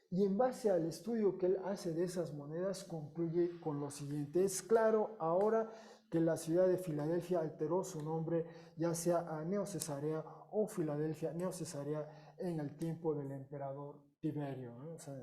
Y en base al estudio que él hace de esas monedas, concluye con lo siguiente. Es claro ahora que la ciudad de Filadelfia alteró su nombre, ya sea a Neocesarea o Filadelfia Neocesarea, en el tiempo del emperador Tiberio, ¿no? O sea,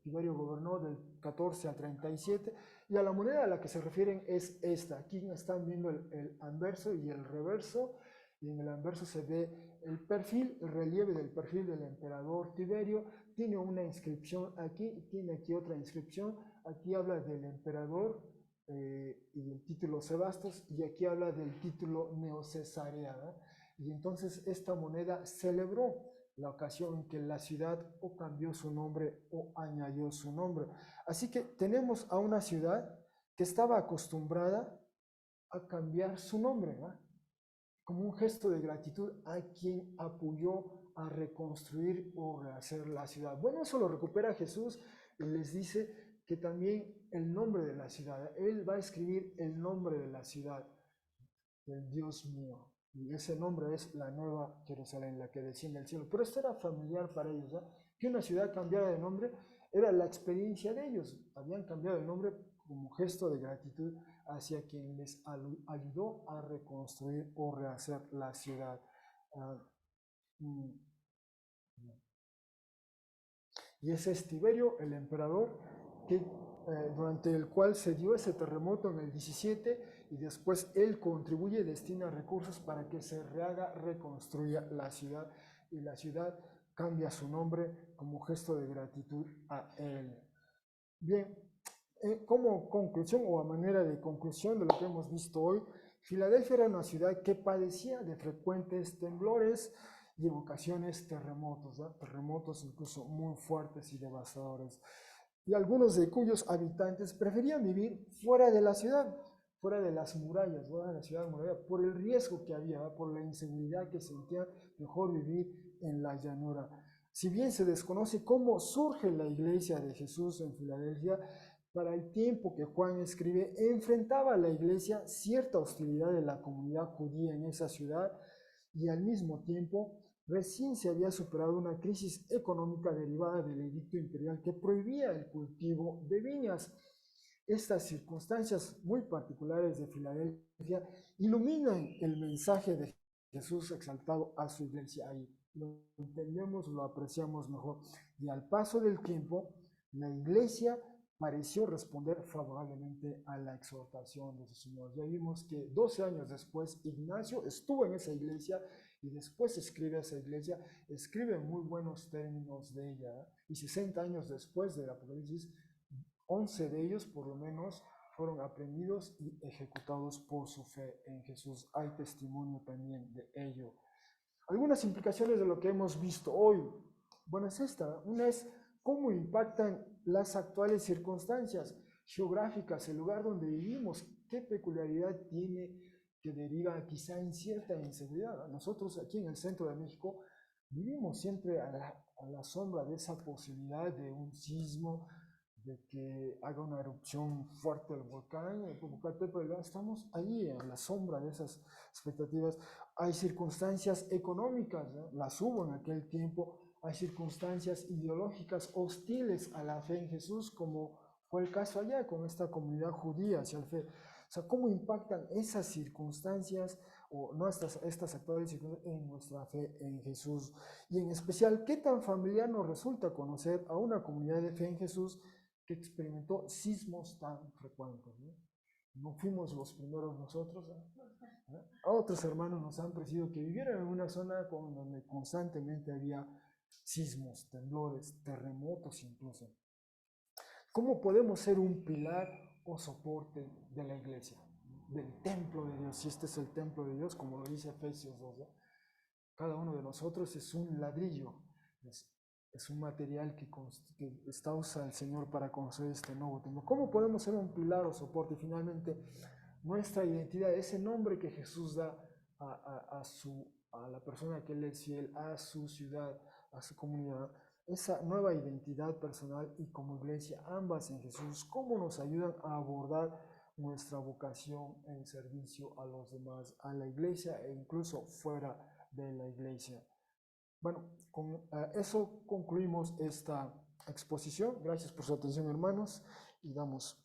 Tiberio gobernó del 14 al 37, y a la moneda a la que se refieren es esta. Aquí están viendo el anverso y el reverso, y en el anverso se ve el perfil, el relieve del perfil del emperador Tiberio. Tiene una inscripción aquí, tiene aquí otra inscripción. Aquí habla del emperador y el título Sebastos, y aquí habla del título Neocesarea, ¿no? Y entonces esta moneda celebró la ocasión en que la ciudad o cambió su nombre o añadió su nombre. Así que tenemos a una ciudad que estaba acostumbrada a cambiar su nombre, ¿no? Como un gesto de gratitud a quien apoyó a reconstruir o rehacer la ciudad. Bueno, eso lo recupera Jesús y les dice que también el nombre de la ciudad, él va a escribir el nombre de la ciudad, del Dios mío. Y ese nombre es la Nueva Jerusalén, la que desciende del cielo. Pero esto era familiar para ellos, ¿no? Que una ciudad cambiara de nombre era la experiencia de ellos. Habían cambiado de nombre como gesto de gratitud hacia quien les ayudó a reconstruir o rehacer la ciudad. Y ese es Tiberio, el emperador, que, durante el cual se dio ese terremoto en el 17, y después él contribuye y destina recursos para que se reconstruya la ciudad, y la ciudad cambia su nombre como gesto de gratitud a él. Bien, como conclusión o a manera de conclusión de lo que hemos visto hoy, Filadelfia era una ciudad que padecía de frecuentes temblores y en ocasiones terremotos, ¿no? Terremotos incluso muy fuertes y devastadores, y algunos de cuyos habitantes preferían vivir fuera de la ciudad, fuera de las murallas, fuera de la ciudad muralla, por el riesgo que había, ¿no? Por la inseguridad que sentían, mejor vivir en la llanura. Si bien se desconoce cómo surge la iglesia de Jesús en Filadelfia, para el tiempo que Juan escribe, enfrentaba a la iglesia cierta hostilidad de la comunidad judía en esa ciudad, y al mismo tiempo recién se había superado una crisis económica derivada del edicto imperial que prohibía el cultivo de viñas. Estas circunstancias muy particulares de Filadelfia iluminan el mensaje de Jesús exaltado a su iglesia ahí. Lo entendemos, lo apreciamos mejor. Y al paso del tiempo, la iglesia pareció responder favorablemente a la exhortación de su Señor. Ya vimos que 12 años después Ignacio estuvo en esa iglesia y después escribe a esa iglesia, escribe en muy buenos términos de ella, ¿eh? Y 60 años después del Apocalipsis, 11 de ellos por lo menos fueron aprendidos y ejecutados por su fe en Jesús. Hay testimonio también de ello. Algunas implicaciones de lo que hemos visto hoy. Bueno, es esta. Una es cómo impactan las actuales circunstancias geográficas, el lugar donde vivimos, qué peculiaridad tiene que deriva quizá en cierta inseguridad. Nosotros aquí en el centro de México vivimos siempre a la sombra de esa posibilidad de un sismo, de que haga una erupción fuerte el volcán, el Popocatépetl. Estamos allí a la sombra de esas expectativas. Hay circunstancias económicas, ¿no? Las hubo en aquel tiempo. Hay circunstancias ideológicas hostiles a la fe en Jesús, como fue el caso allá con esta comunidad judía hacia el fe. O sea, ¿cómo impactan esas circunstancias o estas actuales circunstancias en nuestra fe en Jesús? Y en especial, ¿qué tan familiar nos resulta conocer a una comunidad de fe en Jesús que experimentó sismos tan frecuentes? No fuimos los primeros nosotros, ¿no? Otros hermanos nos han precedido que vivieron en una zona donde constantemente había sismos, temblores, terremotos incluso. ¿Cómo podemos ser un pilar o soporte de la iglesia, del templo de Dios? Si este es el templo de Dios, como lo dice Efesios 2, ¿no? Cada uno de nosotros es un ladrillo, es un material que está usando el Señor para construir este nuevo templo. ¿Cómo podemos ser un pilar o soporte? Y finalmente, nuestra identidad, ese nombre que Jesús da a la persona que Él es fiel, a su ciudad, a su comunidad, esa nueva identidad personal y como iglesia, ambas en Jesús, ¿cómo nos ayudan a abordar nuestra vocación en servicio a los demás, a la iglesia e incluso fuera de la iglesia? Bueno, con eso concluimos esta exposición. Gracias por su atención, hermanos, y damos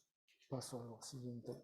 paso a lo siguiente.